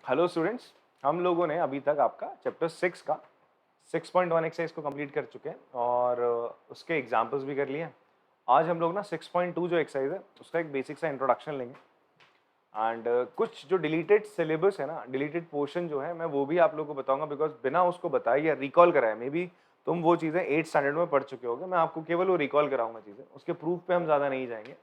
Hello students, हम लोगों ने अभी तक आपका चैप्टर 6 का 6.1 एक्सरसाइज को कंप्लीट कर चुके हैं और उसके एग्जांपल्स भी कर लिए हैं। आज हम लोग ना 6.2 जो एक्सरसाइज है उसका एक बेसिक सा इंट्रोडक्शन लेंगे एंड कुछ जो डिलीटेड सिलेबस है ना, डिलीटेड पोर्शन जो है मैं वो भी आप लोगों को बताऊंगा, बिकॉज बिना उसको बताए या रिकॉल कराए मे बी तुम वो चीज़ें 8th स्टैंडर्ड में पढ़ चुके होगे। मैं आपको केवल वो रिकॉल कराऊंगा चीज़ें, उसके प्रूफ पे हम ज़्यादा नहीं जाएंगे,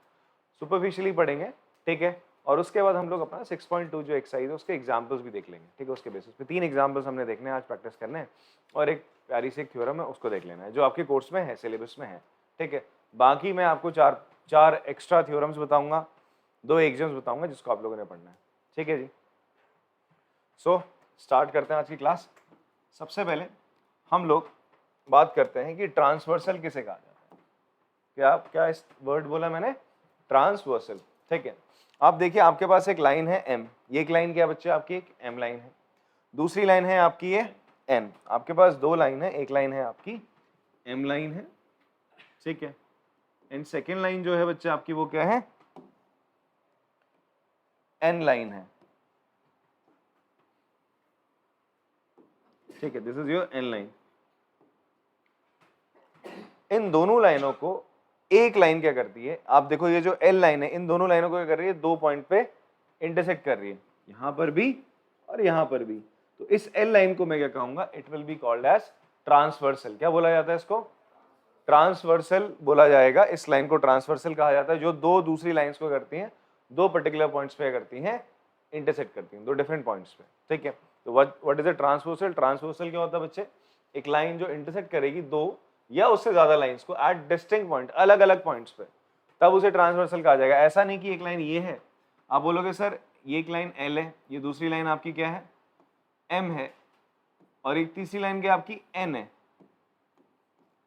सुपरफिशियली पढ़ेंगे, ठीक है। और उसके बाद हम लोग अपना 6.2 जो एक्सरसाइज है उसके एग्जांपल्स भी देख लेंगे, ठीक है। उसके बेसिस पे 3 एग्जांपल्स हमने देखने हैं, आज प्रैक्टिस करने हैं और एक प्यारी सी एक थ्योरम है उसको देख लेना है जो आपके कोर्स में है, सिलेबस में है, ठीक है। बाकी मैं आपको चार एक्स्ट्रा थ्योरम्स बताऊंगा, 2 एग्जाम्स बताऊंगा जिसको आप लोगों ने पढ़ना है, ठीक है जी। सो स्टार्ट करते हैं आज की क्लास। सबसे पहले हम लोग बात करते हैं कि ट्रांसवर्सल किसे कहा जाता है। क्या इस वर्ड बोला मैंने, ट्रांसवर्सल, ठीक है। आप देखिए आपके पास एक लाइन है एम, ये एक लाइन क्या बच्चे आपकी, एक एम लाइन है। दूसरी लाइन है आपकी ये एन, आपके पास 2 लाइन है, एक लाइन है आपकी एम लाइन है, ठीक है। एंड सेकेंड लाइन जो है बच्चे आपकी वो क्या है, एन लाइन है, ठीक है। This is your n line. इन दोनों लाइनों को एक लाइन क्या करती है, आप देखो ये जो एल लाइन है इन दोनों लाइनों को क्या कर रही है, 2 पॉइंट पे इंटरसेक्ट कर रही है, यहां पर भी और यहां पर भी। तो इस एल लाइन को मैं क्या कहूंगा, it will be called as transversal. क्या बोला जाता है इसको, ट्रांसवर्सल बोला जाएगा। इस लाइन को ट्रांसवर्सल कहा जाता है जो दो दूसरी लाइंस को करती हैं, 2 पर्टिकुलर पॉइंट्स पे करती हैं, इंटरसेक्ट करती हैं 2 डिफरेंट पॉइंट्स पे, ठीक है। तो what is a transversal, transversal क्या होता है बच्चे, एक लाइन जो इंटरसेक्ट करेगी 2 या उससे ज्यादा लाइंस को एट डिस्टिंक्ट पॉइंट, अलग अलग पॉइंट्स पे, तब उसे ट्रांसवर्सल कहा जाएगा। ऐसा नहीं कि एक लाइन ये है, आप बोलोगे सर ये एक लाइन एल है, ये दूसरी लाइन आपकी क्या है, एम है, और एक तीसरी लाइन क्या आपकी एन है,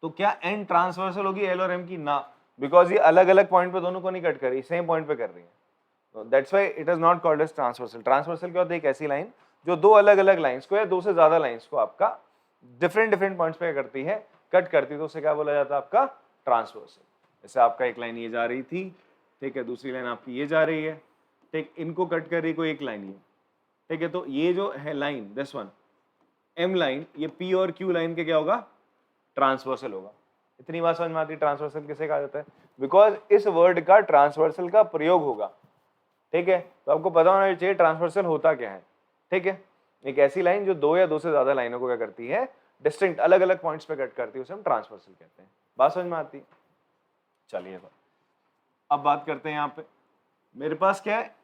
तो क्या एन ट्रांसवर्सल होगी एल और एम की, ना, बिकॉज ये अलग अलग पॉइंट पे दोनों को नहीं कट कर रही, सेम पॉइंट पे कर रही है। That's why it is not called as transversal. Transversal क्या होता है, एक ऐसी लाइन जो 2 अलग अलग लाइंस को या 2 से ज्यादा लाइंस को आपका डिफरेंट डिफरेंट पॉइंट्स पे करती है, कट करती है, तो उसे क्या बोला जाता है आपका ट्रांसवर्सल। जैसे आपका एक लाइन ये जा रही थी, ठीक है, दूसरी लाइन आपकी ये जा रही है, ठीक, इनको कट कर रही कोई एक लाइन ये, ठीक है। तो ये जो है line this one M line, ये पी और क्यू लाइन के क्या होगा, ट्रांसवर्सल होगा। इतनी बात समझ में आती है ट्रांसवर्सल किसे कहा जाता है, बिकॉज इस वर्ड का ट्रांसवर्सल का प्रयोग होगा, ठीक है। तो आपको पता होना चाहिए ट्रांसवर्सल होता क्या है, ठीक है। एक ऐसी लाइन जो 2 या 2 से ज्यादा लाइनों को क्या करती है, डिस्टिंक्ट अलग अलग पॉइंट्स पे कट करती है, उसे हम ट्रांसवर्सल कहते हैं। बात समझ में आती है। चलिए अब बात करते हैं, यहाँ पे मेरे पास क्या है,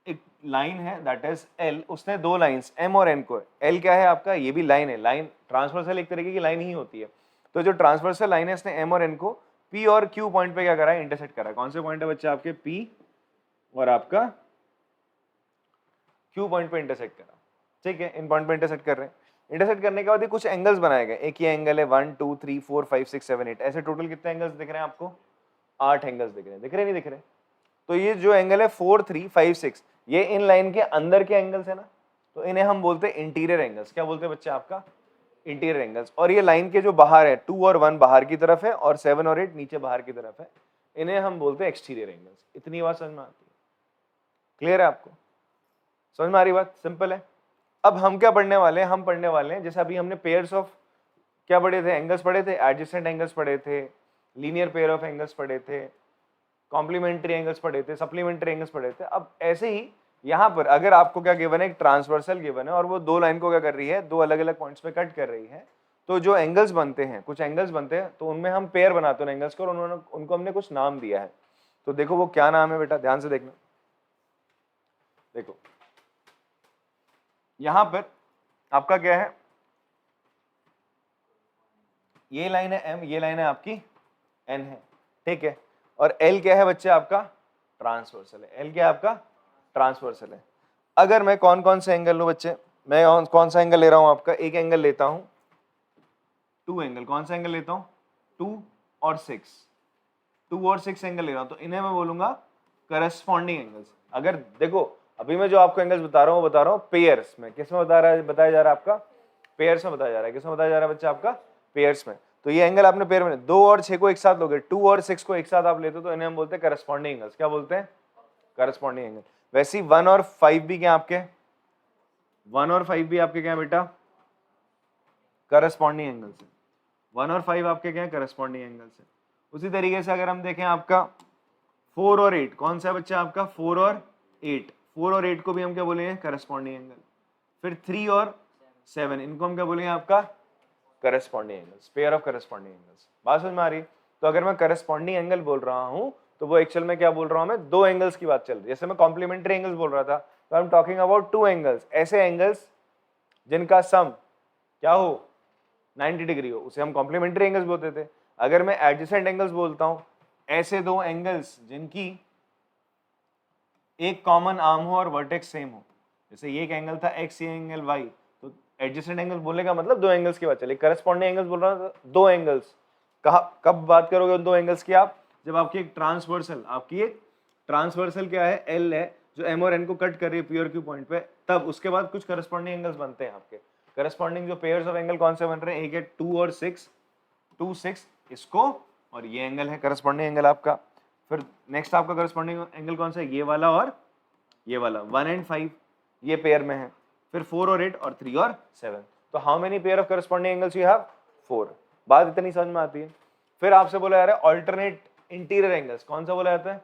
एक लाइन है दैट इज एल, उसने 2 लाइंस एम और एन को, एल क्या है आपका, ये भी लाइन है, लाइन ट्रांसवर्सल एक तरीके की लाइन ही होती है। तो जो ट्रांसवर्सल लाइन है इसने एम और एन को पी और क्यू पॉइंट पे क्या करा है, इंटरसेक्ट करा है। कौन से पॉइंट है बच्चे आपके, पी और आपका क्यू पॉइंट पे इंटरसेक्ट करा, ठीक है। इन पॉइंट पे इंटरसेक्ट कर रहे हैं, इंटरसेक्ट करने के बाद ये कुछ एंगल्स बनाए गए, एक ये एंगल है 1 2 3 4 5 6 7 8, ऐसे टोटल कितने एंगल्स दिख रहे हैं आपको, 8 एंगल्स दिख रहे हैं, दिख रहे नहीं दिख रहे। तो ये जो एंगल है 4 3 5 6, ये इन लाइन के अंदर के एंगल्स है ना, तो इन्हें हम बोलते हैं इंटीरियर एंगल्स। क्या बोलते हैं बच्चे आपका, इंटीरियर एंगल्स। और ये लाइन के जो बाहर है 2 और 1 बाहर की तरफ है और 7 और 8 नीचे बाहर की तरफ है, इन्हें हम बोलते हैं एक्सटीरियर एंगल्स। इतनी बात समझ में आती है, क्लियर है आपको, समझ में आ रही बात, सिंपल है। अब हम क्या पढ़ने वाले हैं, हम पढ़ने वाले हैं जैसे अभी हमने पेयर्स ऑफ क्या पढ़े थे, एंगल्स पढ़े थे, एडजेसेंट एंगल्स पढ़े थे, लीनियर पेयर ऑफ एंगल्स पढ़े थे, कॉम्प्लीमेंट्री एंगल्स पढ़े थे, सप्लीमेंट्री एंगल्स पढ़े थे। अब ऐसे ही यहाँ पर अगर आपको क्या गिवन है, एक ट्रांसवर्सल गिवन है और वो 2 लाइन को क्या कर रही है, 2 अलग अलग पॉइंट्स पे कट कर रही है, तो जो एंगल्स बनते हैं, कुछ एंगल्स बनते हैं, तो उनमें हम पेयर बनाते हैं एंगल्स को, और उन्होंने उनको हमने कुछ नाम दिया है। तो देखो वो क्या नाम है बेटा, ध्यान से देखना। देखो यहां पर आपका क्या है, ये लाइन है एम, ये लाइन है आपकी एन है, ठीक है। और एल क्या है बच्चे आपका, ट्रांसवर्सल है। एल क्या है आपका, ट्रांसवर्सल है। अगर मैं कौन कौन से एंगल लूं बच्चे, मैं कौन सा एंगल ले रहा हूं आपका, एक एंगल लेता हूं, 2 एंगल, कौन सा एंगल लेता हूं, 2 और 6, 2 और 6 एंगल ले रहा हूं, तो इन्हें मैं बोलूंगा करस्पॉन्डिंग एंगल्स। अगर देखो अभी मैं जो आपको एंगल्स बता रहा हूं वो बता रहा हूं पेयर्स में, किस में बताया जा रहा है आपका, पेयर्स में बताया जा रहा है। किस में बताया जा रहा है बच्चा आपका, पेयर्स में। तो ये एंगल आपने पेयर में 2 और 6 को एक साथ लोगे, 2 और 6 को एक साथ आप लेते हो, तो इन्हें हम बोलते हैं करस्पॉन्डिंग एंगल्स। क्या बोलते हैं, करस्पॉन्डिंग एंगल। वैसे ही 1 और 5 भी क्या आपके 1 और 5 भी आपके क्या है बेटा, करस्पॉन्डिंग एंगल्स है। 1 और 5 आपके क्या है, करस्पॉन्डिंग एंगल्स है। उसी तरीके से अगर हम देखें आपका 4 और 8, कौन सा बच्चा आपका 4 और 8, 4 और 8 को भी हम क्या बोलेंगे, करस्पॉन्डिंग एंगल। फिर 3 और 7, इनको हम क्या बोलेंगे, आपका corresponding angles, pair of corresponding angles. बात समझ में आ रही? तो अगर मैं करस्पॉन्डिंग एंगल बोल रहा हूं तो वो एक्चुअल में क्या बोल रहा हूं मैं, दो एंगल्स की बात चल रही है। जैसे मैं कॉम्प्लीमेंट्री एंगल्स बोल रहा था, तो I am talking about two angles, ऐसे एंगल्स जिनका सम क्या हो, 90 डिग्री हो, उसे हम कॉम्प्लीमेंट्री एंगल्स बोलते थे। अगर मैं एडजेसेंट एंगल्स बोलता हूं, ऐसे दो एंगल्स जिनकी एक कॉमन आर्म हो और वर्टेक्स सेम हो, जैसे ये एक एंगल था एक्स, ये एंगल वाई, तो एडजेसेंट एंगल बोलने का मतलब दो एंगल्स की बात चली। करस्पॉन्डिंग एंगल्स बोल रहा हूं तो दो एंगल्स, कहा कब बात करोगे उन दो एंगल्स की आप, जब आपकी एक ट्रांसवर्सल, आपकी एक ट्रांसवर्सल क्या है, एल है, जो एम और एन को कट कर रही है पी और क्यू पॉइंट पे, तब उसके बाद कुछ करस्पॉन्डिंग एंगल्स बनते हैं आपके। करस्पॉन्डिंग जो पेयर्स ऑफ एंगल कौन से बन रहे हैं, एक है 2 और 6, 2 6 इसको, और ये एंगल है करस्पॉन्डिंग एंगल आपका। फिर नेक्स्ट आपका करस्पॉन्डिंग एंगल कौन सा है, ये वाला और ये वाला, 1 एंड 5 ये पेयर में है। फिर 4 और 8 और 3 और 7। तो how many pair of corresponding angles you have, 4। बात इतनी समझ में आती है। फिर आपसे बोला जा रहा है ऑल्टरनेट इंटीरियर एंगल्स, कौन सा बोला जाता है,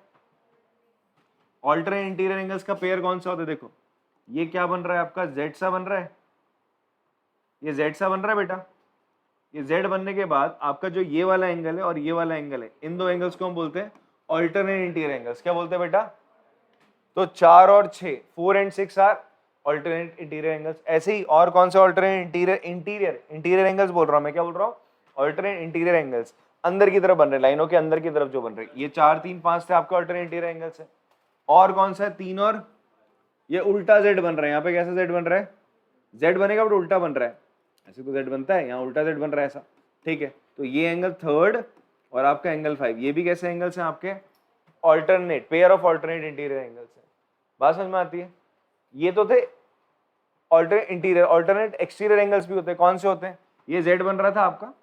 ऑल्टरनेट इंटीरियर एंगल्स का पेयर कौन सा होता है, देखो ये क्या बन रहा है आपका, जेड सा बन रहा है, ये जेड सा बन रहा है बेटा। ये जेड बनने के बाद आपका जो ये वाला एंगल है और ये वाला एंगल है, इन दो एंगल्स को हम बोलते हैं ऑल्टरनेट इंटीरियर एंगल्स। क्या बोलते हैं बेटा, तो 4 और 6, 4 and 6 are alternate interior angles. ऐसे ही और कौन से ऑल्टरनेट इंटीरियर एंगल्स बोल रहा हूं मैं, क्या बोल रहा हूँ, ऑल्टरनेट इंटीरियर एंगल्स, अंदर की तरफ बन रहे, लाइनों के अंदर की तरफ जो बन रहे, ये 4 3 5 थे आपके ऑल्टरनेट इंटीरियर एंगल्स है। और कौन सा है, 3 और ये उल्टा जेड बन रहा है, यहाँ पे कैसा जेड बन रहा है, जेड बनेगा बट उल्टा बन रहा है, ऐसे तो जेड बनता है, यहाँ उल्टा जेड बन रहा है ऐसा, ठीक है। तो ये एंगल थर्ड और आपका एंगल 5, ये भी कैसे एंगल्स हैं आपके, alternate, pair of alternate interior angles है। बात समझ में आती है? ये तो थे alternate interior, alternate exterior angles भी होते हैं, कौन से होते हैं, ये जेड बन रहा था आपका,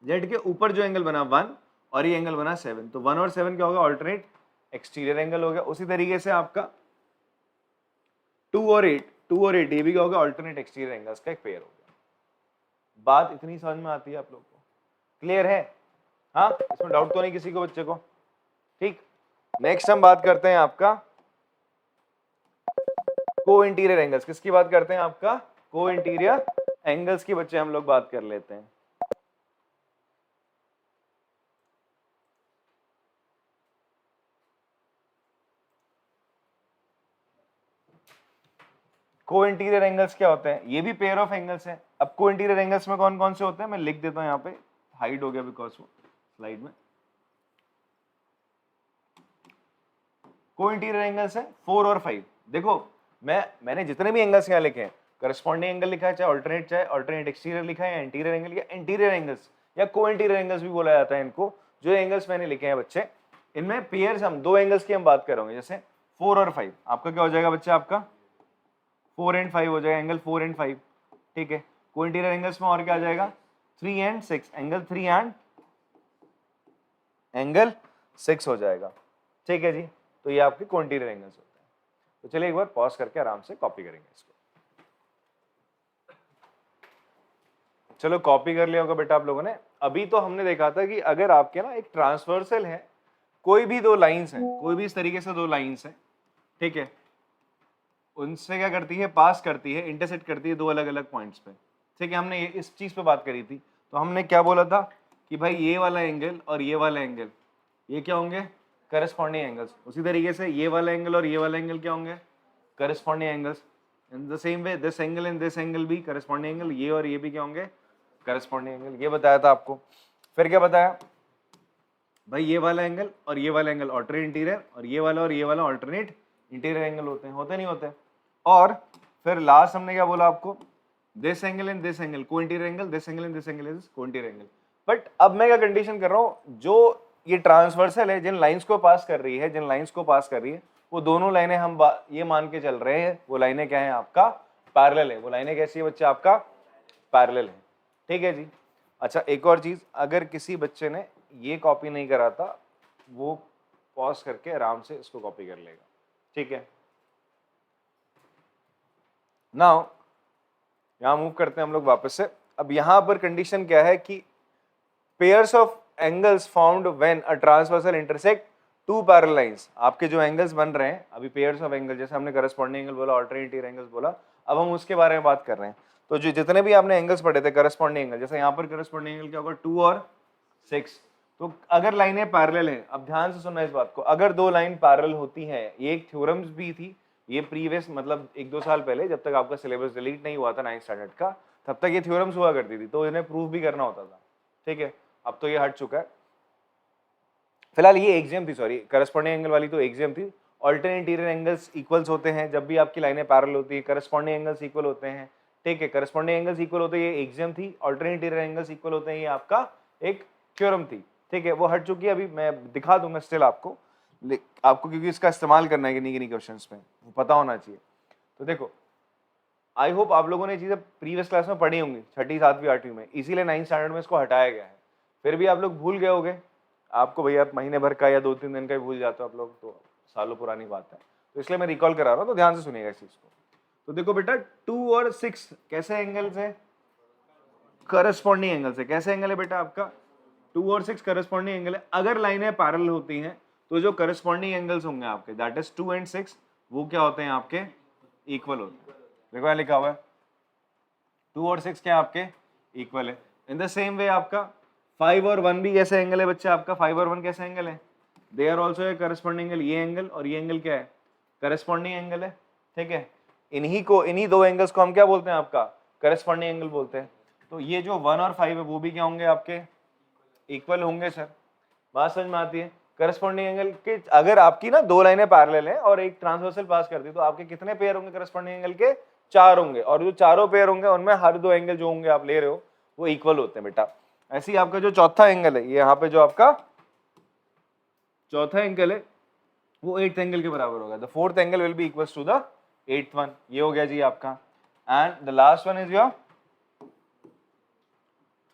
जेड के ऊपर जो एंगल बना 1 और ये एंगल बना 7, तो 1 और 7 क्या होगा, ऑल्टरनेट एक्सटीरियर एंगल हो गया। उसी तरीके से आपका 2 और 8 ये भी क्या होगा, ऑल्टरनेट एक्सटीरियर एंगल्स का एक पेयर हो गया। बात इतनी समझ में आती है आप लोग को, क्लियर है? हाँ, इसमें डाउट तो नहीं किसी को, बच्चे को? ठीक, नेक्स्ट हम बात करते हैं आपका को इंटीरियर एंगल्स। किसकी बात करते हैं, आपका को इंटीरियर एंगल्स की बच्चे हम लोग बात कर लेते हैं। को इंटीरियर एंगल्स क्या होते हैं, ये भी पेयर ऑफ एंगल्स हैं। अब को इंटीरियर एंगल्स में कौन कौन से होते हैं, मैं लिख देता हूं यहाँ पे, हाइड हो गया बिकॉज वो स्लाइड में। को इंटीरियर एंगल्स है 4 और 5। देखो मैंने जितने भी एंगल्स यहाँ लिखे हैं, करस्पॉन्डिंग एंगल लिखा है, चाहे ऑल्टरनेट एक्सटीरियर लिखा है, या इंटीरियर एंगल, या इंटीरियर एंगल्स, या को इंटीरियर एंगल्स भी बोला जाता है इनको। जो एंगल्स मैंने लिखे हैं बच्चे, इनमें पेयर्स, हम दो एंगल्स की हम बात करेंगे, जैसे 4 और 5, आपका क्या हो जाएगा बच्चा, आपका 4 एंड 5 हो जाएगा, एंगल 4 एंड 5, ठीक है। को इंटीरियर एंगल्स में और क्या आ जाएगा, 3 एंड 6, एंगल 3 एंड एंगल 6 हो जाएगा, ठीक है जी। तो ये आपके को इंटीरियर एंगल्स होते हैं। तो चलिए एक बार पॉज करके आराम से कॉपी करेंगे इसको। चलो कॉपी कर लिया होगा बेटा आप लोगों ने। अभी तो हमने देखा था कि अगर आपके ना एक ट्रांसवर्सल है, कोई भी दो लाइंस हैं, कोई भी इस तरीके से दो लाइंस हैं, ठीक है, उनसे क्या करती है, पास करती है, इंटरसेक्ट करती है दो अलग अलग पॉइंट्स पे, ठीक है। हमने इस चीज पे बात करी थी, तो हमने क्या बोला था कि भाई ये वाला एंगल और ये वाला एंगल, ये क्या होंगे, करस्पॉन्डिंग एंगल्स। उसी तरीके से ये वाला एंगल और ये वाला एंगल क्या होंगे, corresponding angles. In the same way this angle and this angle भी करस्पॉन्डिंग एंगल, ये और ये भी क्या होंगे, करस्पॉन्डिंग एंगल। ये बताया था आपको। फिर क्या बताया भाई, ये वाला एंगल और ये वाला एंगल ऑल्टरनेट इंटीरियर, और ये वाला ऑल्टरनेट इंटीरियर एंगल होते नहीं होते। और फिर लास्ट हमने क्या बोला आपको, this angle and this angle को interior angle, this angle and this angle is को इंटीरियर एंगल। बट अब मैं क्या कंडीशन कर रहा हूँ, जो ये ट्रांसवर्सल है, जिन लाइंस को पास कर रही है, वो दोनों लाइनें हम ये मान के चल रहे हैं, वो लाइनें क्या है आपका, पैरेलल है। वो लाइनें कैसी है बच्चे, आपका पैरेलल है, ठीक है जी। अच्छा एक और चीज, अगर किसी बच्चे ने ये कॉपी नहीं करा था, वो पॉज करके आराम से इसको कॉपी कर लेगा, ठीक है। नाउ यहां मूव करते हैं हम लोग वापस से। अब यहां पर कंडीशन क्या है कि pairs of angles found when a transversal intersect two parallel lines, आपके जो एंगल्स बन रहे हैं अभी पेयर्स ऑफ एंगल, जैसे हमने करस्पॉन्डिंग एंगल बोला, अल्टरनेटिव एंगल्स बोला, अब हम उसके बारे में बात कर रहे हैं। तो जो जितने भी आपने एंगल्स पढ़े थे करस्पॉन्डिंग एंगल, जैसे यहाँ पर करस्पॉन्डिंग एंगल क्या होगा 2 और 6, तो अगर लाइनें पैरेलल हैं, अब ध्यान से सुनना इस बात को, अगर दो लाइन पैरेलल होती हैं, ये एक थ्योरम्स भी थी, ये प्रीवियस मतलब 1-2 साल पहले जब तक आपका सिलेबस डिलीट नहीं हुआ था 9th स्टैंडर्ड का, तब तक ये थ्योरम्स हुआ करती थी, तो इन्हें प्रूव भी करना होता था, ठीक है। अब तो ये हट चुका है, फिलहाल ये एग्जाम थी, सॉरी करस्पॉन्डिंग एंगल वाली तो एग्जाम थी। ऑल्टरनेट इंटीरियर एंगल्स इक्वल्स होते हैं जब भी आपकी लाइनें पैरेलल होती है, करस्पॉन्डिंग एंगल्स इक्वल होते हैं, ठीक है, करस्पॉन्डिंग एंगल्स इक्वल होते हैं, ये एग्जाम थी। ऑल्टरनेट इंटीरियर एंगल्स इक्वल होते हैं, ये आपका एक थ्योरम थी, ठीक है, वो हट चुकी है, अभी मैं दिखा दूंगा स्टिल आपको, क्योंकि इसका इस्तेमाल करना है किन्हीं क्वेश्चंस में, पता होना चाहिए। तो देखो, आई होप आप लोगों ने चीजें प्रीवियस क्लास में पढ़ी होंगी, 6ठी 7वीं 8वीं में, इसीलिए 9th स्टैंडर्ड में इसको हटाया गया है। फिर भी आप लोग भूल गए होगे, आपको भैया महीने भर का या 2-3 दिन का ही भूल जाते हो आप लोग, तो सालों पुरानी बात है, तो इसलिए मैं रिकॉल करा रहा हूँ, तो ध्यान से सुनिएगा इस चीज को। तो देखो बेटा 2 और 6 कैसे एंगल्स है, करस्पॉन्डिंग एंगल्स है। कैसे एंगल है बेटा आपका, 2 और 6 करस्पॉन्डिंग एंगल है। अगर लाइनें पैरेलल होती हैं तो जो करस्पॉन्डिंग एंगल्स होंगे आपके, दैट इज 2 and 6, वो क्या होते हैं आपके, इक्वल होते हैं। देखो यहाँ लिखा हुआ है 2 और 6 क्या आपके इक्वल है। इन द सेम वे आपका 5 और 1 भी कैसे एंगल है बच्चे, आपका 5 और 1 कैसे एंगल है, they are also a corresponding angle. ये एंगल और ये एंगल क्या है, करस्पॉन्डिंग एंगल है, ठीक है। इन्हीं दो एंगल्स को हम क्या बोलते हैं, आपका करस्पॉन्डिंग एंगल बोलते हैं। तो ये जो 1 और 5 है वो भी क्या होंगे आपके, इक्वल होंगे सर। बात समझ में आती है। करस्पॉन्डिंग एंगल के अगर आपकी ना दो लाइनें पैरेलल हैं और एक ट्रांसवर्सल पास करती है, तो आपके कितने पेयर होंगे करस्पॉन्डिंग एंगल के, 4 होंगे, और जो चारों पेयर होंगे उनमें हर दो एंगल जो होंगे आप ले रहे हो वो इक्वल होते हैं बेटा। ऐसे ही आपका जो चौथा एंगल है, ये यहाँ पे जो आपका चौथा एंगल है वो 8th एंगल के बराबर होगा। The 4th angle will be equal to the 8th one. ये हो गया जी आपका। And the last one is your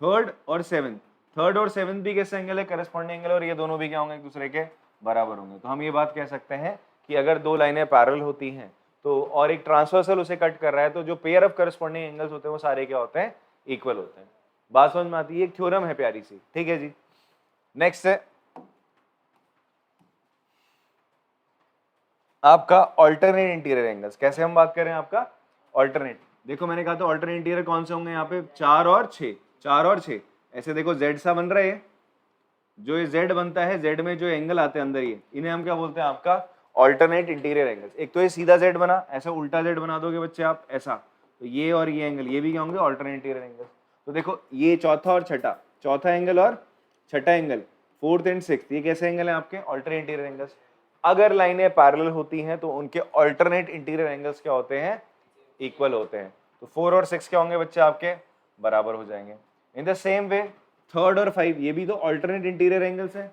3rd और 7th। 3rd और 7th भी कैसे एंगल है, करस्पॉन्डिंग एंगल, और ये दोनों भी क्या होंगे, एक दूसरे के बराबर होंगे। तो हम ये बात कह सकते हैं कि अगर दो लाइनें पैरेलल होती हैं तो और एक ट्रांसवर्सल उसे कट कर रहा है, तो जो पेयर ऑफ करस्पॉन्डिंग एंगल्स होते हैं वो सारे क्या होते हैं, इक्वल होते हैं। बात समझ में आती है, एक थ्योरम है प्यारी सी, ठीक है जी। नेक्स्ट है आपका ऑल्टरनेट इंटीरियर एंगल्स। कैसे हम बात करें आपका ऑल्टरनेट, देखो मैंने कहा था ऑल्टरनेट इंटीरियर कौन से होंगे यहाँ पे, 4 और 6, 4 और 6। ऐसे देखो जेड सा बन रहा है, जो ये जेड बनता है, जेड में जो एंगल आते हैं अंदर, ये इन्हें हम क्या बोलते हैं, आपका ऑल्टरनेट इंटीरियर एंगल्स। एक तो ये सीधा जेड बना, ऐसा उल्टा जेड बना दोगे बच्चे आप ऐसा, तो ये और ये एंगल, ये भी क्या होंगे, ऑल्टरनेट इंटीरियर एंगल्स। तो देखो ये चौथा और छठा, चौथा एंगल और छठा एंगल, 4th and 6th, ये कैसे एंगल है आपके, ऑल्टरनेट इंटीरियर एंगल्स। अगर लाइनें पैरेलल होती हैं तो उनके ऑल्टरनेट इंटीरियर एंगल्स क्या होते हैं, इक्वल होते हैं। तो 4 और 6 क्या होंगे बच्चे आपके, बराबर हो जाएंगे। In the same way 3rd और 5 ये भी तो ऑल्टरनेट इंटीरियर एंगल्स हैं।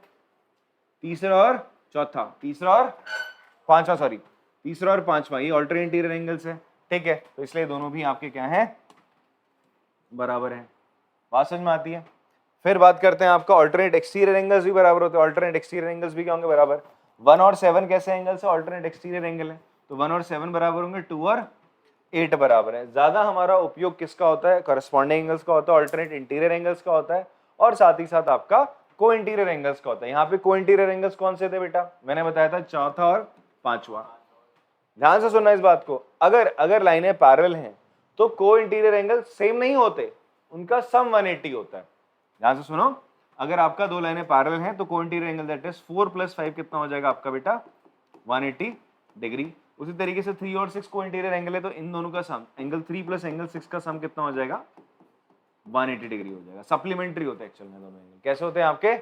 तीसरा और चौथा, तीसरा और पांचवा, सॉरी तीसरा और पांचवा, ये ऑल्टरनेट इंटीरियर एंगल्स है, ठीक है। तो इसलिए दोनों भी आपके क्या हैं, बराबर हैं। बात समझ में आती है। फिर बात करते हैं आपका ऑल्टरनेट एक्सटीरियर एंगल्स भी बराबर होते हैं। ऑल्टरनेट एक्सटीरियर एंगल्स भी क्या होंगे, बराबर। 1 और 7 कैसे एंगल्स है, ऑल्टरनेट एक्सटीरियर एंगल है, तो 1 और 7 बराबर होंगे, 2 और 8 बराबर है। ज्यादा हमारा उपयोग किसका होता है, करस्पॉन्डिंग एंगल्स का होता है, ऑल्टरनेट इंटीरियर एंगल्स का होता है, और साथ ही साथ आपका को इंटीरियर एंगल्स का होता है। यहाँ पे को इंटीरियर एंगल्स कौन से थे बेटा, मैंने बताया था चौथा और पांचवा। ध्यान से सुनना इस बात को, अगर लाइनें पैरेलल हैं तो को इंटीरियर एंगल सेम नहीं होते, उनका सम 180 होता है। ध्यान से सुनो, अगर आपका दो लाइनें पैरेलल हैं तो को इंटीरियर एंगल दैट इज 4 + 5 कितना हो जाएगा आपका बेटा, 180 डिग्री। उसी तरीके से 3 और 6 को इंटीरियर एंगल है, तो इन दोनों का सम, एंगल 3 + एंगल 6 का सम कितना हो जाएगा, 180 डिग्री हो जाएगा। सप्लीमेंट्री होते हैं एक्चुअल में दोनों एंगल, कैसे होते हैं आपके,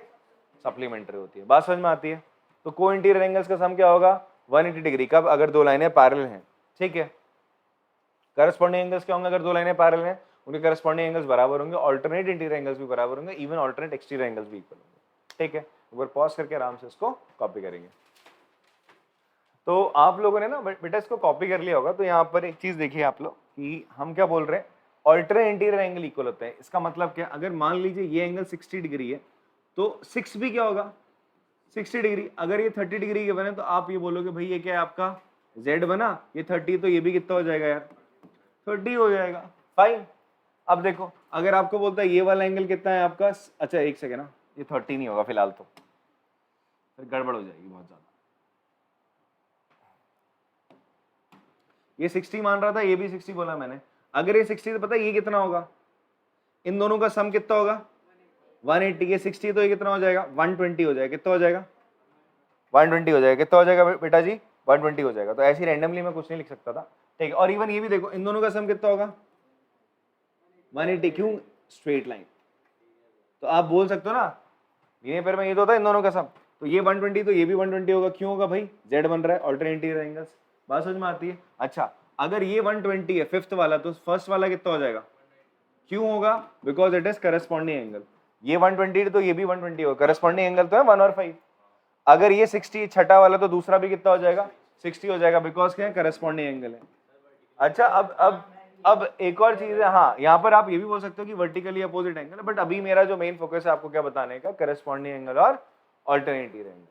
सप्लीमेंट्री होती है। बात समझ में आती है। तो को इंटीरियर एंगल्स का सम क्या होगा, 180 डिग्री। कब, अगर दो लाइनें पैरेलल हैं, ठीक है। करस्पॉन्डिंग एंगल्स क्या होंगे, अगर दो लाइनें पैरेलल हैं उनके करस्पॉन्डिंग एंगल्स बराबर होंगे, ऑल्टरनेट इंटीरियर एंगल्स भी बराबर होंगे, इवन ऑल्टरनेट एक्सटीरियर एंगल्स भी इक्वल होंगे, ठीक है। एक बार पॉज करके आराम से इसको कॉपी करेंगे। तो आप लोगों ने ना बेटा इसको कॉपी कर लिया होगा। तो यहाँ पर एक चीज देखिए आप लोग कि हम क्या बोल रहे हैं, ऑल्टरनेट इंटीरियर एंगल इक्वल होते हैं। इसका मतलब क्या, अगर मान लीजिए ये एंगल 60 डिग्री है तो 6 भी क्या होगा, 60 डिग्री। अगर ये 30 डिग्री के बने तो आप ये बोलोगे भाई ये क्या है आपका z बना, ये 30, तो ये भी कितना हो जाएगा यार, 30 हो जाएगा, फाइन। अब देखो अगर आपको बोलता है ये वाला एंगल कितना है आपका, अच्छा एक सेकेंड ना, ये 30 नहीं होगा फिलहाल, तो फिर गड़बड़ हो जाएगी बहुत ज्यादा। ये 60 मान रहा था, ये भी 60 बोला मैंने। अगर ये 60 तो पता है ये कितना होगा, इन दोनों का सम कितना होगा 180, ये 60 तो ये कितना हो जाएगा 120 हो जाएगा, कितना हो जाएगा 120 हो जाएगा, कितना हो जाएगा बेटा जी 120 हो जाएगा। तो ऐसे रैंडमली मैं कुछ नहीं लिख सकता था, ठीक है। और इवन ये भी देखो इन दोनों का सम कितना होगा 180, क्यों स्ट्रेट लाइन। तो आप बोल सकते हो ना लीनियर पेयर में ये तो होता है इन दोनों का सम, तो ये 120 तो ये भी 120 होगा, क्यों होगा भाई जेड बन रहा है ऑल्टरनेटिव एंगल्स, बात समझ में आती है। अच्छा अगर ये 120 है फिफ्थ वाला, तो फर्स्ट वाला कितना हो जाएगा, क्यों होगा, because it is corresponding angle. ये 120 तो ये भी 120 होगा, करस्पॉन्डिंग एंगल तो है 1 और 5। अगर ये 60 छठा वाला तो दूसरा भी कितना हो जाएगा 60 हो जाएगा, बिकॉज क्या है करस्पॉन्डिंग एंगल है। अच्छा अब एक और चीज है, हाँ यहाँ पर आप ये भी बोल सकते हो कि वर्टिकली अपोजिट एंगल है, बट अभी मेरा जो मेन फोकस है आपको क्या बताने का, करस्पॉन्डिंग एंगल और ऑल्टरनेटिव एंगल,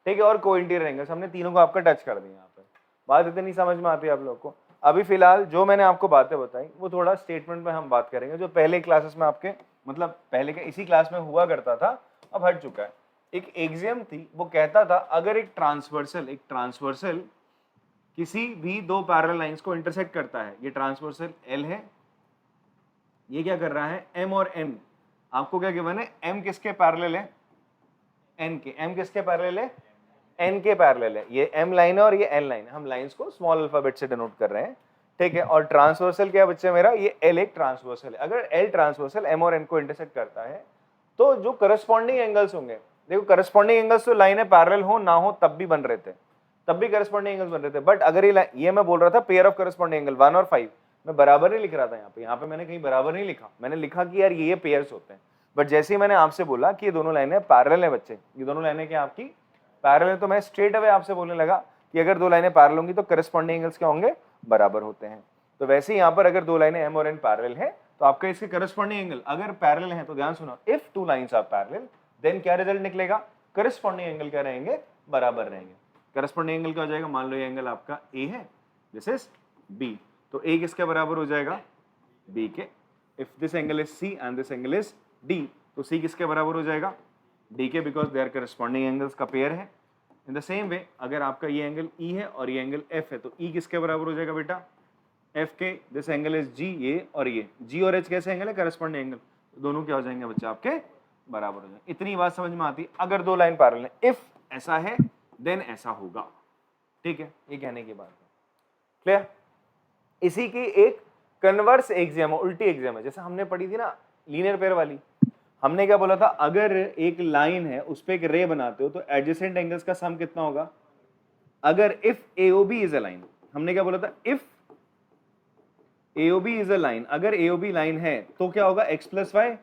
ठीक है, और को इंटीरियर एंगल्स, हमने तीनों को आपका टच कर दिया। यहाँ पर बात इतनी समझ में आती है आप लोग को। अभी फिलहाल जो मैंने आपको बातें बताई वो थोड़ा स्टेटमेंट में हम बात करेंगे, जो पहले क्लासेस में आपके मतलब पहले के इसी क्लास में हुआ करता था, अब हट चुका है। एक एग्जाम थी, वो कहता था अगर एक ट्रांसवर्सल किसी भी दो पैरेलल लाइंस को इंटरसेक्ट करता है, ये ट्रांसवर्सल L है, ये क्या कर रहा है M और N, आपको क्या गिवन है M किसके पैरेलल है N के, M किसके पैरेलल है N के पैरेलल है, ये M लाइन है और ये N लाइन है, हम लाइंस को स्मॉल अल्फाबेट से डिनोट कर रहे हैं, ठीक है। और ट्रांसवर्सल क्या बच्चे मेरा, ये L एक ट्रांसवर्सल है। अगर L ट्रांसवर्सल M और N को इंटरसेक्ट करता है तो जो करस्पॉन्डिंग एंगल्स होंगे, देखो करस्पॉन्डिंग एंगल्स तो लाइनें पैरेलल हो ना हो तब भी बन रहे थे, तब भी करस्पॉन्डिंग एंगल्स बन रहे थे, बट अगर ये मैं बोल रहा था पेयर ऑफ करस्पॉन्डिंग एंगल 1 और 5, मैं बराबर नहीं लिख रहा था यहाँ पे मैंने कहीं बराबर नहीं लिखा, मैंने लिखा कि यार ये पेयर्स होते हैं। बट जैसे ही मैंने आपसे बोला कि ये दोनों लाइनें पैरेलल है बच्चे, ये दोनों लाइनें क्या आपकी पैरेलल है, तो मैं स्ट्रेट अवे आपसे बोलने लगा कि अगर दो लाइनें पैरेलल होंगी तो करस्पॉन्डिंग एंगल्स क्या होंगे, बराबर होते हैं। तो वैसे ही यहाँ पर अगर दो लाइनें M और N पैरेलल है तो आपका इसके करस्पॉन्डिंग एंगल अगर पैरेलल है, तो ध्यान सुनो, if two lines are parallel then क्या रिजल्ट निकलेगा, करस्पॉन्डिंग एंगल क्या रहेंगे, बराबर रहेंगे। करस्पॉन्डिंग एंगल क्या हो जाएगा, मान लो ये एंगल आपका A है, दिस इज B, तो A किसके बराबर हो जाएगा B के। If this angle is C and this angle is D, तो C किसके बराबर हो जाएगा D के, because they are corresponding angles का पेयर है। इन द सेम वे अगर आपका ये एंगल E है और ये एंगल F है, तो E किसके बराबर हो जाएगा बेटा F के, दिस एंगल इज G, ये और ये G और H कैसे एंगल है, करस्पॉन्डिंग एंगल, तो दोनों क्या हो जाएंगे बच्चे आपके बराबर हो जाएंगे। इतनी बात समझ में आती है। अगर दो लाइन पैरेलल है, इफ ऐसा है देन ऐसा होगा, ठीक है, ये कहने की बात है, क्लियर। इसी की एक कन्वर्स एग्जाम है, उल्टी एग्जाम है, जैसे हमने पढ़ी थी ना लीनियर पेयर वाली, हमने क्या बोला था, अगर एक लाइन है उस पर एक रे बनाते हो तो एडजेसेंट एंगल्स का सम कितना होगा, अगर if AOB is a line, हमने क्या बोला था, if AOB is a line, अगर AOB लाइन है तो क्या होगा x प्लस वाई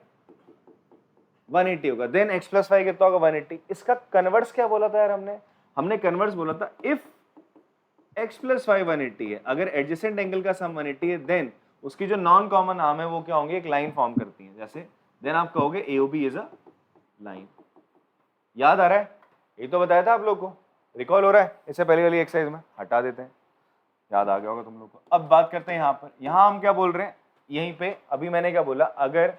180 होगा, देन x प्लस वाई कितना होगा 180। इसका कन्वर्स क्या बोला था यार, हमने कन्वर्स बोला था इफ x प्लस वाई 180 है, अगर एडजेसेंट एंगल का सम 180 है, देन उसकी जो नॉन कॉमन आर्म है वो क्या होंगे, एक लाइन फॉर्म करती है, जैसे देन आप कहोगे AOB इज अ लाइन। याद आ रहा है, ये तो बताया था आप लोग को, रिकॉल हो रहा है, इससे पहले वाली एक्सरसाइज में हटा देते हैं, याद आ गया होगा तुम लोग को। अब बात करते हैं यहाँ पर, यहाँ हम क्या बोल रहे हैं, यहीं पे अभी मैंने क्या बोला, अगर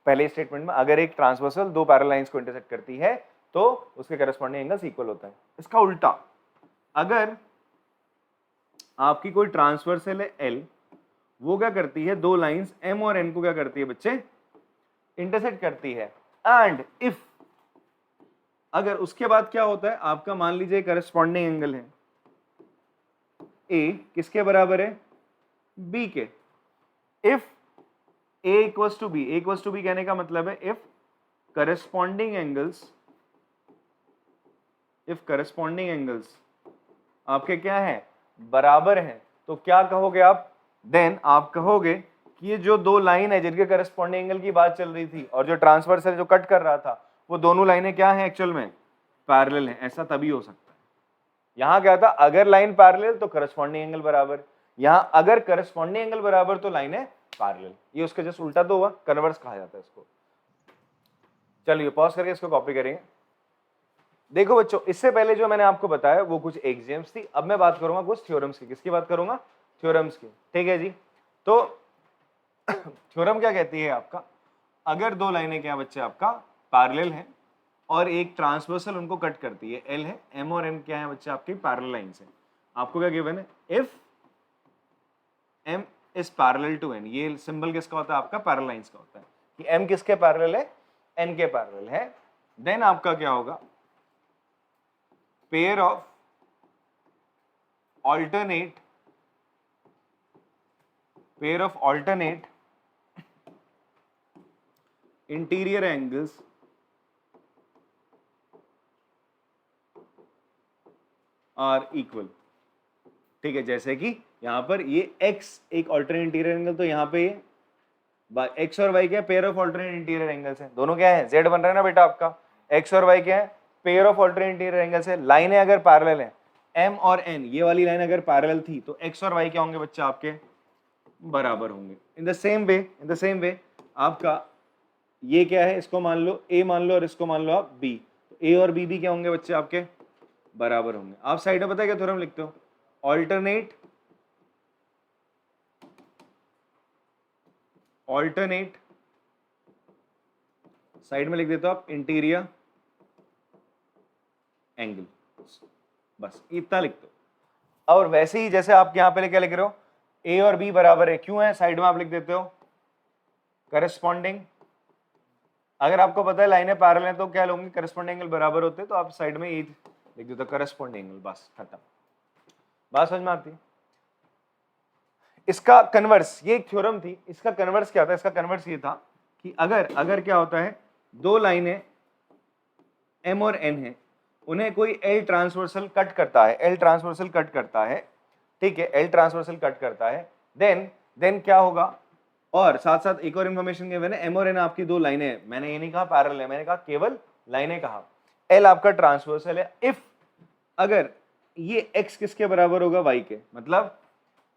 पहले स्टेटमेंट में अगर एक ट्रांसवर्सल दो पैरेलल लाइंस को इंटरसेक्ट करती है तो उसके करस्पॉन्डिंग एंगल्स इक्वल होता है। इसका उल्टा, अगर आपकी कोई ट्रांसवर्सल है L, वो क्या करती है, दो लाइंस M और N को क्या करती है बच्चे, इंटरसेक्ट करती है, एंड इफ अगर उसके बाद क्या होता है आपका, मान लीजिए करस्पॉन्डिंग एंगल है A किसके बराबर है, B के, if A equals to B कहने का मतलब है इफ करस्पॉन्डिंग एंगल्स आपके क्या है, बराबर हैं, तो क्या कहोगे आप, देन आप कहोगे कि ये जो दो लाइन है जिनके करस्पॉन्डिंग एंगल की बात चल रही थी और जो ट्रांसवर्सल जो कट कर रहा था, वो दोनों लाइनें क्या हैं एक्चुअल में, पैरेलल हैं। ऐसा तभी हो सकता है, यहां क्या था, अगर लाइन पैरेलल तो करस्पॉन्डिंग एंगल बराबर, यहां अगर करस्पॉन्डिंग एंगल बराबर तो लाइनें पैरेलल, ये उसका जस्ट उल्टा तो हुआ, कन्वर्स कहा जाता है इसको। चलिए पॉज करके इसको कॉपी करेंगे। देखो बच्चों, इससे पहले जो मैंने आपको बताया वो कुछ एग्जाम्स थी, अब मैं बात करूंगा कुछ थ्योरम्स की। किसकी बात करूंगा, थ्योरम्स की, ठीक है जी। तो थ्योरम क्या कहती है आपका, अगर दो लाइनें क्या बच्चे आपका पैरेलल हैं और एक ट्रांसवर्सल उनको कट करती है, एल है, एम और एन क्या है बच्चे आपकी पैरेलल लाइंस है, आपको क्या गिवन है, if M is parallel to N, ये सिंबल किसका होता है आपका पैरेलल लाइंस का होता है कि एम किसके पैरेलल है, एन के पैरेलल है, देन आपका क्या होगा, pair of alternate interior angles are equal। ठीक है, जैसे कि यहां पर ये x एक ऑल्टरनेट इंटीरियर एंगल, तो यहाँ पे x और y क्या है, pair of alternate interior angles हैं, दोनों क्या है, z बन रहा है ना बेटा आपका, x और y क्या है, pair of alternate interior angles है, लाइनें अगर पैरेलल हैं m और n, ये वाली लाइन अगर पैरेलल थी तो x और y क्या होंगे बच्चे आपके बराबर होंगे। इन द सेम वे आपका ये क्या है, इसको मान लो a मान लो और इसको मान लो आप b, तो a और b भी क्या होंगे बच्चे आपके बराबर होंगे। आप साइड में पता है क्या थ्योरम लिखते हो, ऑल्टरनेट साइड में लिख देते हो आप इंटीरियर एंगल, बस इतना लिख दो। और वैसे ही जैसे आप यहां पे क्या लिख रहे हो, ए और बी बराबर है, क्यों है, साइड में आप लिख देते हो करस्पॉन्डिंग, अगर आपको पता है लाइनें पैरेलल हैं तो क्या लोगे, करस्पॉन्डिंग एंगल बराबर होते हैं, तो आप साइड में ये लिख देते हो करस्पॉन्डिंग एंगल, बस खत्म, बात समझ में आती है। इसका कन्वर्स, ये एक थ्योरम थी, इसका कन्वर्स क्या था, इसका कन्वर्स ये था कि अगर क्या होता है, दो लाइनें एम और एन है, उन्हें कोई एल ट्रांसवर्सल कट करता है, एल ट्रांसवर्सल कट करता है, ठीक है, एल ट्रांसवर्सल कट करता है, देन क्या होगा, और साथ साथ एक और इन्फॉर्मेशन के मैंने, एम और एन आपकी दो लाइनें हैं, मैंने ये नहीं कहा पैरेलल है, मैंने कहा केवल लाइनें कहा, एल आपका ट्रांसवर्सल है, इफ अगर ये x किसके बराबर होगा, y के, मतलब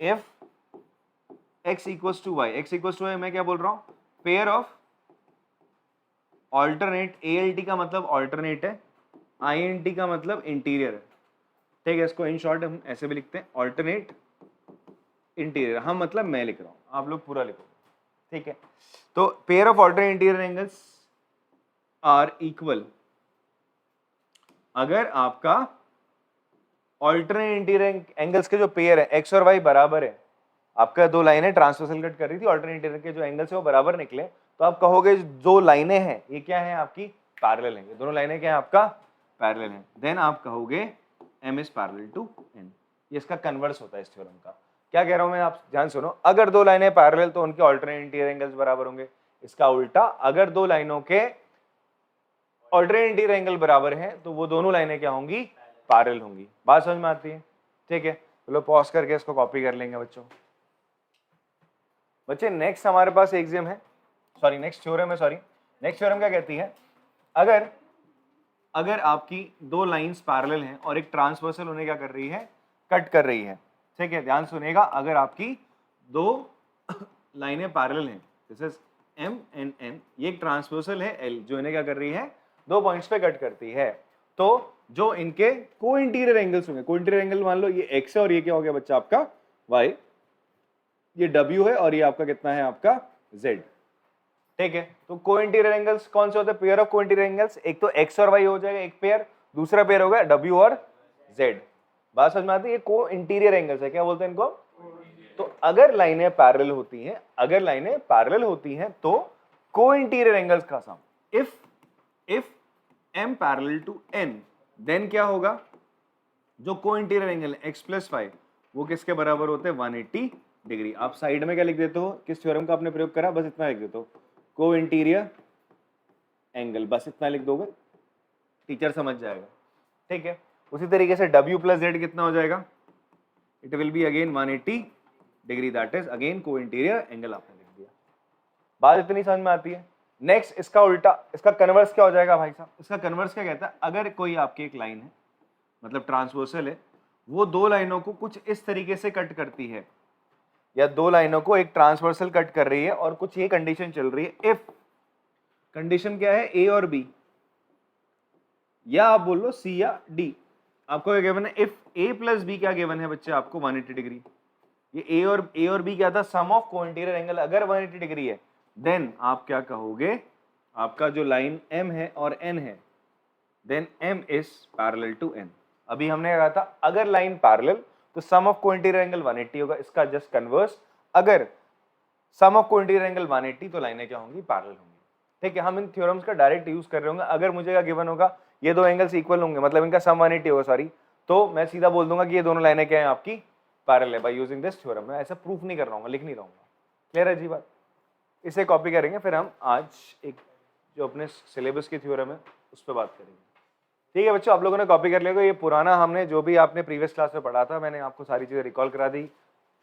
if x equals to Y, x equals to Y, मैं क्या बोल रहा हूं, पेयर ऑफ ऑल्टरनेट, ALT का मतलब ऑल्टरनेट है, INT का मतलब इंटीरियर है, ठीक है, इसको इन शॉर्ट हम ऐसे भी लिखते हैं ऑल्टरनेट इंटीरियर, हम मतलब मैं लिख रहा हूं, आप लोग पूरा लिखो, ठीक है। तो pair of alternate interior angles are equal, अगर आपका ऑल्टरनेट इंटीरियर एंगल्स के जो पेयर है x और y बराबर है, आपका दो लाइनें ट्रांसवर्सल कट कर रही थी, ऑल्टरनेट इंटीरियर के जो एंगल्स है वो बराबर निकले, तो आप कहोगे जो लाइनें हैं ये क्या है आपकी पैरेलल हैं, दोनों लाइनें क्या है आपका पैरेलल हैं, देन आप कहोगे m is parallel to n, ये इसका कन्वर्स होता है इस थ्योरम का। क्या कह रहा हूं मैं, आप ध्यान सुनो, अगर दो लाइनें पैरेलल तो उनके ऑल्टरनेट इंटीरियर एंगल्स बराबर होंगे, इसका उल्टा, अगर दो लाइनों के ऑल्टरनेट इंटीरियर एंगल बराबर हैं तो वो दोनों लाइनें क्या होंगी, पैरेलल होंगी, बात समझ में आती है, ठीक है। चलो पॉज करके इसको कॉपी कर लेंगे बच्चे नेक्स्ट हमारे पास एग्जाम है, सॉरी नेक्स्ट थ्योरम है, नेक्स्ट थ्योरम क्या कहती है, अगर आपकी दो लाइंस पैरेलल हैं और एक ट्रांसवर्सल उन्हें क्या कर रही है, कट कर रही है, ठीक है, ध्यान सुनेगा, अगर आपकी दो लाइनें पैरेलल हैं, this is M and N, ये एक ट्रांसवर्सल है L जो इन्हें क्या कर रही है, दो पॉइंट्स पे कट करती है, तो जो इनके को इंटीरियर एंगल्स होंगे, को इंटीरियर एंगल मान लो ये x है और ये क्या हो गया बच्चा आपका y, ये w है और ये आपका कितना है आपका z, ठीक है। तो को इंटीरियर एंगल्स कौन से होते हैं, pair of co interior angles, एक तो x और y हो जाएगा एक पेयर, दूसरा पेयर होगा w और z, बात समझ में आती है, ये को इंटीरियर एंगल्स है, क्या बोलते हैं इनको, तो अगर लाइनें पैरेलल होती हैं तो को इंटीरियर एंगल्स का sum, if m parallel to n, then क्या होगा, जो को इंटीरियर एंगल x प्लस 5 वो किसके बराबर होते हैं, 180 डिग्री। आप साइड में क्या लिख देते हो, किस थ्योरम का आपने प्रयोग करा, बस इतना लिख देते हो, को इंटीरियर एंगल, बस इतना लिख दोगे, टीचर समझ जाएगा, ठीक है। उसी तरीके से w प्लस z कितना हो जाएगा, it will be again 180 degree, that is again को इंटीरियर एंगल, आपने लिख दिया, बात इतनी समझ में आती है। नेक्स्ट इसका उल्टा, इसका कन्वर्स क्या हो जाएगा भाई साहब, इसका कन्वर्स क्या कहता है, अगर कोई आपकी एक लाइन है, मतलब ट्रांसवर्सल है, वो दो लाइनों को कुछ इस तरीके से कट करती है, या दो लाइनों को एक ट्रांसवर्सल कट कर रही है और कुछ ये कंडीशन चल रही है, इफ कंडीशन क्या है, ए और बी, या आप बोल लो सी या डी, आपको क्या गिवन है, इफ ए प्लस बी क्या गिवन है बच्चे आपको 180 डिग्री, ये ए और बी क्या था, सम ऑफ को इंटीरियर एंगल अगर 180 डिग्री है देन आप क्या कहोगे, आपका जो लाइन m है और n है then m is parallel to n। अभी हमने कहा था अगर लाइन पैरेलल तो sum of co interior angle 180 होगा, इसका जस्ट कन्वर्स, अगर sum of co interior angle 180 तो लाइनें क्या होंगी, पैरेलल होंगी। ठीक है, हम इन थ्योरम्स का डायरेक्ट यूज कर रहे होंगे। अगर मुझे क्या गिवन होगा, ये दो एंगल्स इक्वल होंगे मतलब इनका सम 180 होगा सॉरी, तो मैं सीधा बोल दूंगा कि ये दोनों लाइनें क्या है आपकी, पैरेलल है बाय यूजिंग दिस थ्योरम। मैं ऐसा प्रूफ नहीं कर रहा हूँ, लिख नहीं रहा हूँ। क्लियर है जी बात? इसे कॉपी करेंगे, फिर हम आज एक जो अपने सिलेबस की थ्योरम है उस पर बात करेंगे। ठीक है बच्चों, आप लोगों ने कॉपी कर लिया। ये पुराना हमने जो भी आपने प्रीवियस क्लास में पढ़ा था, मैंने आपको सारी चीजें रिकॉल करा दी।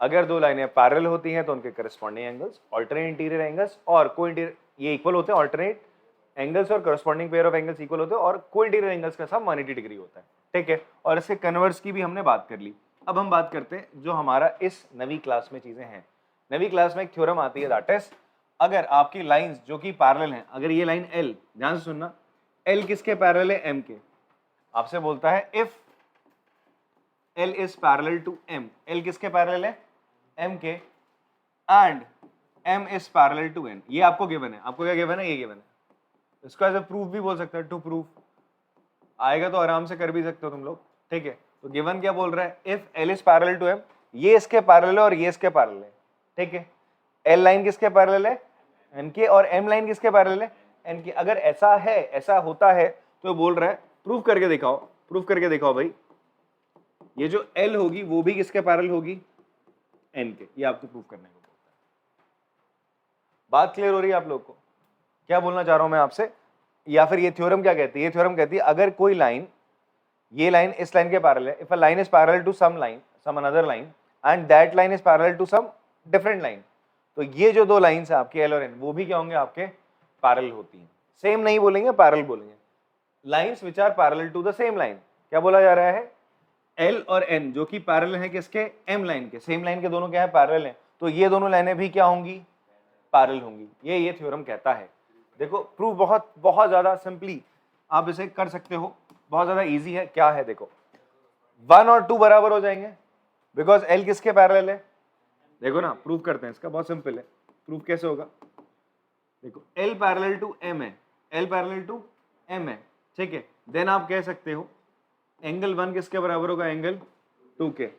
अगर दो लाइनें पैरेलल होती हैं तो उनके corresponding angles, alternate interior angles और को इंटीरियर, ये इक्वल होते हैं, ऑल्टरनेट एंगल्स और corresponding pair of angles equal होते हैं, और को इंटीरियर एंगल्स का सम 180 डिग्री होता है। ठीक है, और इसके कन्वर्स की भी हमने बात कर ली। अब हम बात करते हैं जो हमारा इस नवी क्लास में चीजें हैं। नवी क्लास में एक थ्योरम आती है, दैट इज अगर आपकी लाइंस जो कि पैरेलल हैं, अगर ये लाइन L, ध्यान से सुनना, L किसके पैरेलल है, M के। आपसे बोलता है if L is parallel to M, L किसके पैरेलल है, M के, and M is parallel to N। ये आपको गिवन है, आपको क्या गिवन है, ये गिवन है। इसको एज अ प्रूफ भी बोल सकते हो, टू प्रूफ आएगा तो आराम से कर भी सकते हो तुम लोग। ठीक है, तो गिवन क्या बोल रहा है, if L is parallel to M, ये इसके पैरेलल है और ये इसके पैरेलल है। ठीक है, L लाइन किसके पैरेलल है, N के, और M लाइन किसके पैरेलल है, N के। अगर ऐसा है, ऐसा होता है तो बोल रहा है प्रूफ करके दिखाओ, प्रूफ करके दिखाओ भाई, ये जो L होगी वो भी किसके पैरेलल होगी, N के। ये आपको प्रूफ करने को बोलता है। बात क्लियर हो रही है आप लोग को? क्या बोलना चाह रहा हूं मैं आपसे, या फिर ये थ्योरम क्या कहती है, ये थ्योरम कहती है अगर कोई लाइन, ये लाइन इस लाइन के पैरेलल है, if a line is parallel to some line, some another line, and that line is parallel to some different line, तो ये जो दो लाइंस है आपके L और N, वो भी क्या होंगे, आपके पैरेलल होती हैं। सेम नहीं बोलेंगे, पैरेलल बोलेंगे। Lines which are parallel to the same line, क्या बोला जा रहा है, L और N जो कि पैरेलल है किसके, M लाइन के, सेम लाइन के दोनों क्या है, पैरेलल है, तो ये दोनों लाइनें भी क्या होंगी, पैरेलल होंगी। ये थ्योरम कहता है। देखो प्रूफ बहुत बहुत ज्यादा सिंपली आप इसे कर सकते हो, बहुत ज्यादा इजी है। क्या है देखो, 1 और 2 बराबर हो जाएंगे बिकॉज L किसके पैरेलल है। देखो ना, प्रूफ करते हैं इसका, बहुत सिंपल है। प्रूफ कैसे होगा, देखो L पैरेलल टू M है, L पैरेलल टू M है। ठीक है, देन आप कह सकते हो एंगल 1 किसके बराबर होगा, एंगल 2 के।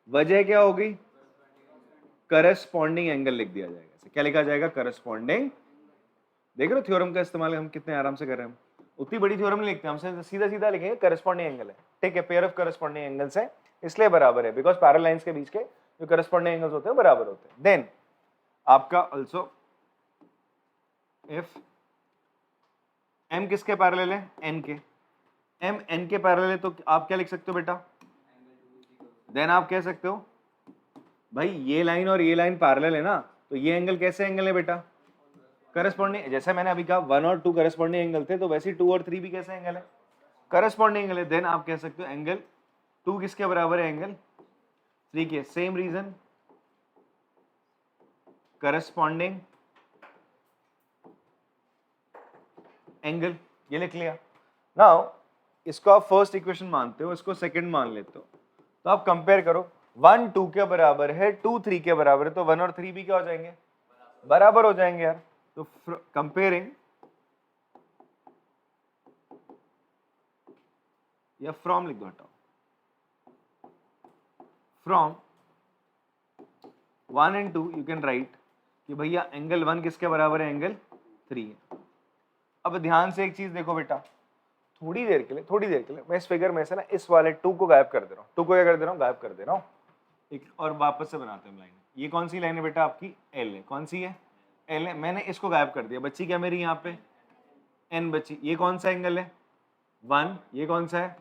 वजह क्या होगी, करस्पॉन्डिंग एंगल लिख दिया जाएगा। क्या लिखा जाएगा, करस्पॉन्डिंग। देख रहे हो थ्योरम का इस्तेमाल हम कितने आराम से कर रहे हैं। उतनी बड़ी थ्योरम नहीं लिखते हमसे, सीधा सीधा लिखेंगे करस्पॉन्डिंग एंगल है। ठीक है, पेयर ऑफ करस्पॉन्डिंग एंगल्स है इसलिए बराबर है, बिकॉज पैरेलल लाइंस के बीच के जो करस्पॉन्डिंग एंगल्स होते हैं बराबर होते हैं। देन आपका ऑल्सो इफ M किसके पैरेलल है, N के, M N के पैरेलल है, तो आप क्या लिख सकते हो बेटा, देन आप कह सकते हो भाई ये लाइन और ये लाइन पैरेलल है ना, तो ये एंगल कैसे एंगल है बेटा, करस्पॉन्डिंग। जैसे मैंने अभी कहा 1 और 2 करस्पॉन्डिंग एंगल थे, तो वैसे 2 और 3 भी कैसे एंगल है, करस्पॉन्डिंग एंगल है। देन आप कह सकते हो एंगल 2 किसके बराबर है, एंगल 3 के। सेम रीजन, करस्पॉन्डिंग एंगल, ये लिख लिया। नाउ इसको आप फर्स्ट इक्वेशन मानते हो, इसको सेकंड मान लेते हो, तो आप कंपेयर करो, 1 2 के बराबर है, 2 3 के बराबर है, तो 1 और 3 भी क्या हो जाएंगे, बराबर हो जाएंगे यार। तो कंपेयरिंग या फ्रॉम लिख दो, हटाओ, from 1 and 2 you can right कि भैया एंगल 1 किसके बराबर है, एंगल 3 है। अब ध्यान से एक चीज देखो बेटा, थोड़ी देर के लिए मैं इस फिगर में से ना इस वाले 2 को गायब कर दे रहा हूँ। 2 को क्या कर दे रहा हूँ, गायब कर दे रहा हूँ। एक और वापस से बनाते हैं लाइन। ये कौन सी लाइन है बेटा, आपकी L है। कौन सी है, L है। मैंने इसको गायब कर दिया, बच्ची क्या मेरी यहाँ पे N बच्ची। ये कौन सा एंगल है, 1। ये कौन सा है,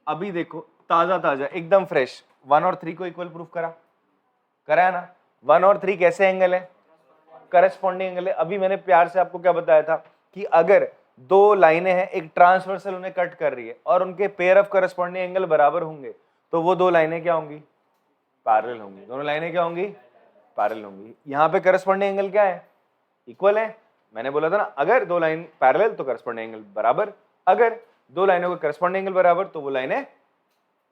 अभी देखो ताजा ताजा एकदम फ्रेश, 1 और 3 को इक्वल प्रूफ करा है ना। 1 और 3 कैसे एंगल है, करस्पॉन्डिंग एंगल है। अभी मैंने प्यार से आपको क्या बताया था कि अगर दो लाइनें हैं, एक ट्रांसवर्सल उन्हें कट कर रही है और उनके पेयर ऑफ करस्पॉन्डिंग एंगल बराबर होंगे, तो वो दो लाइनें क्या होंगी, पैरेलल होंगी। दोनों लाइनें क्या होंगी, पैरेलल होंगी। यहाँ पे करस्पॉन्डिंग एंगल क्या है, इक्वल है। मैंने बोला था ना, अगर दो लाइन पैरेलल तो करस्पॉन्डिंग एंगल बराबर, अगर दो लाइनों का करस्पॉन्डिंग एंगल बराबर तो वो लाइनें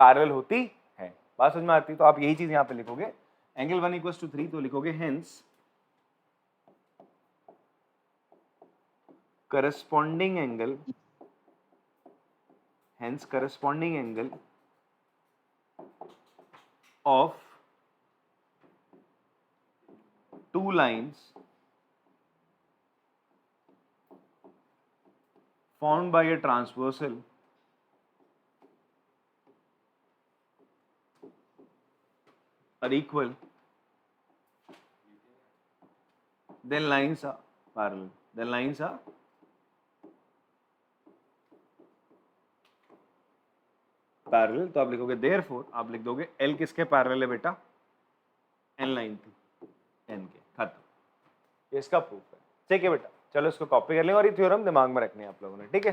पैरेलल होती है। बात समझ में आती है? तो आप यही चीज यहाँ पे लिखोगे, एंगल 1 इक्वल्स टू 3, तो लिखोगे hence corresponding angle of two lines formed by a transversal are equal, then lines are parallel. तो आप लिखोगे therefore, आप लिख दोगे L किसके पैरेलल है बेटा? N लाइन की, N के, खत्म। ये इसका प्रूफ है, ठीक है बेटा। चलो इसको कॉपी कर लें और ये थ्योरम दिमाग में रखनी है आप लोगों ने, ठीक है।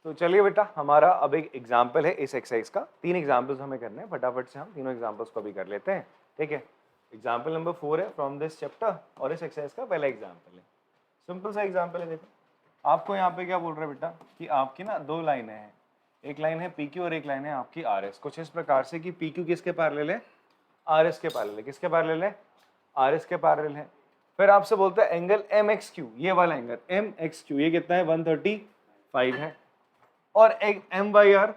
तो चलिए बेटा, हमारा अब एक एग्जाम्पल है इस एक्सरसाइज का। 3 एग्जाम्पल्स हमें करने हैं, फटाफट से हम तीनों एग्जाम्पल्स को भी कर लेते हैं, ठीक है। एग्जाम्पल नंबर 4 है फ्रॉम दिस चैप्टर और इस एक्सरसाइज का पहला एग्जाम्पल है। सिंपल सा एग्जाम्पल है। देखो आपको यहाँ पे क्या बोल रहा है बेटा कि आपकी ना 2 लाइनें हैं, एक लाइन है PQ और एक लाइन है आपकी RS। कुछ इस प्रकार से कि PQ किसके पैरेलल है? RS के पैरेलल है। किसके पैरेलल है? RS के पैरेलल है। फिर आपसे बोलता है एंगल MXQ, ये वाला एंगल MXQ ये कितना है? 135 है। और एक MYR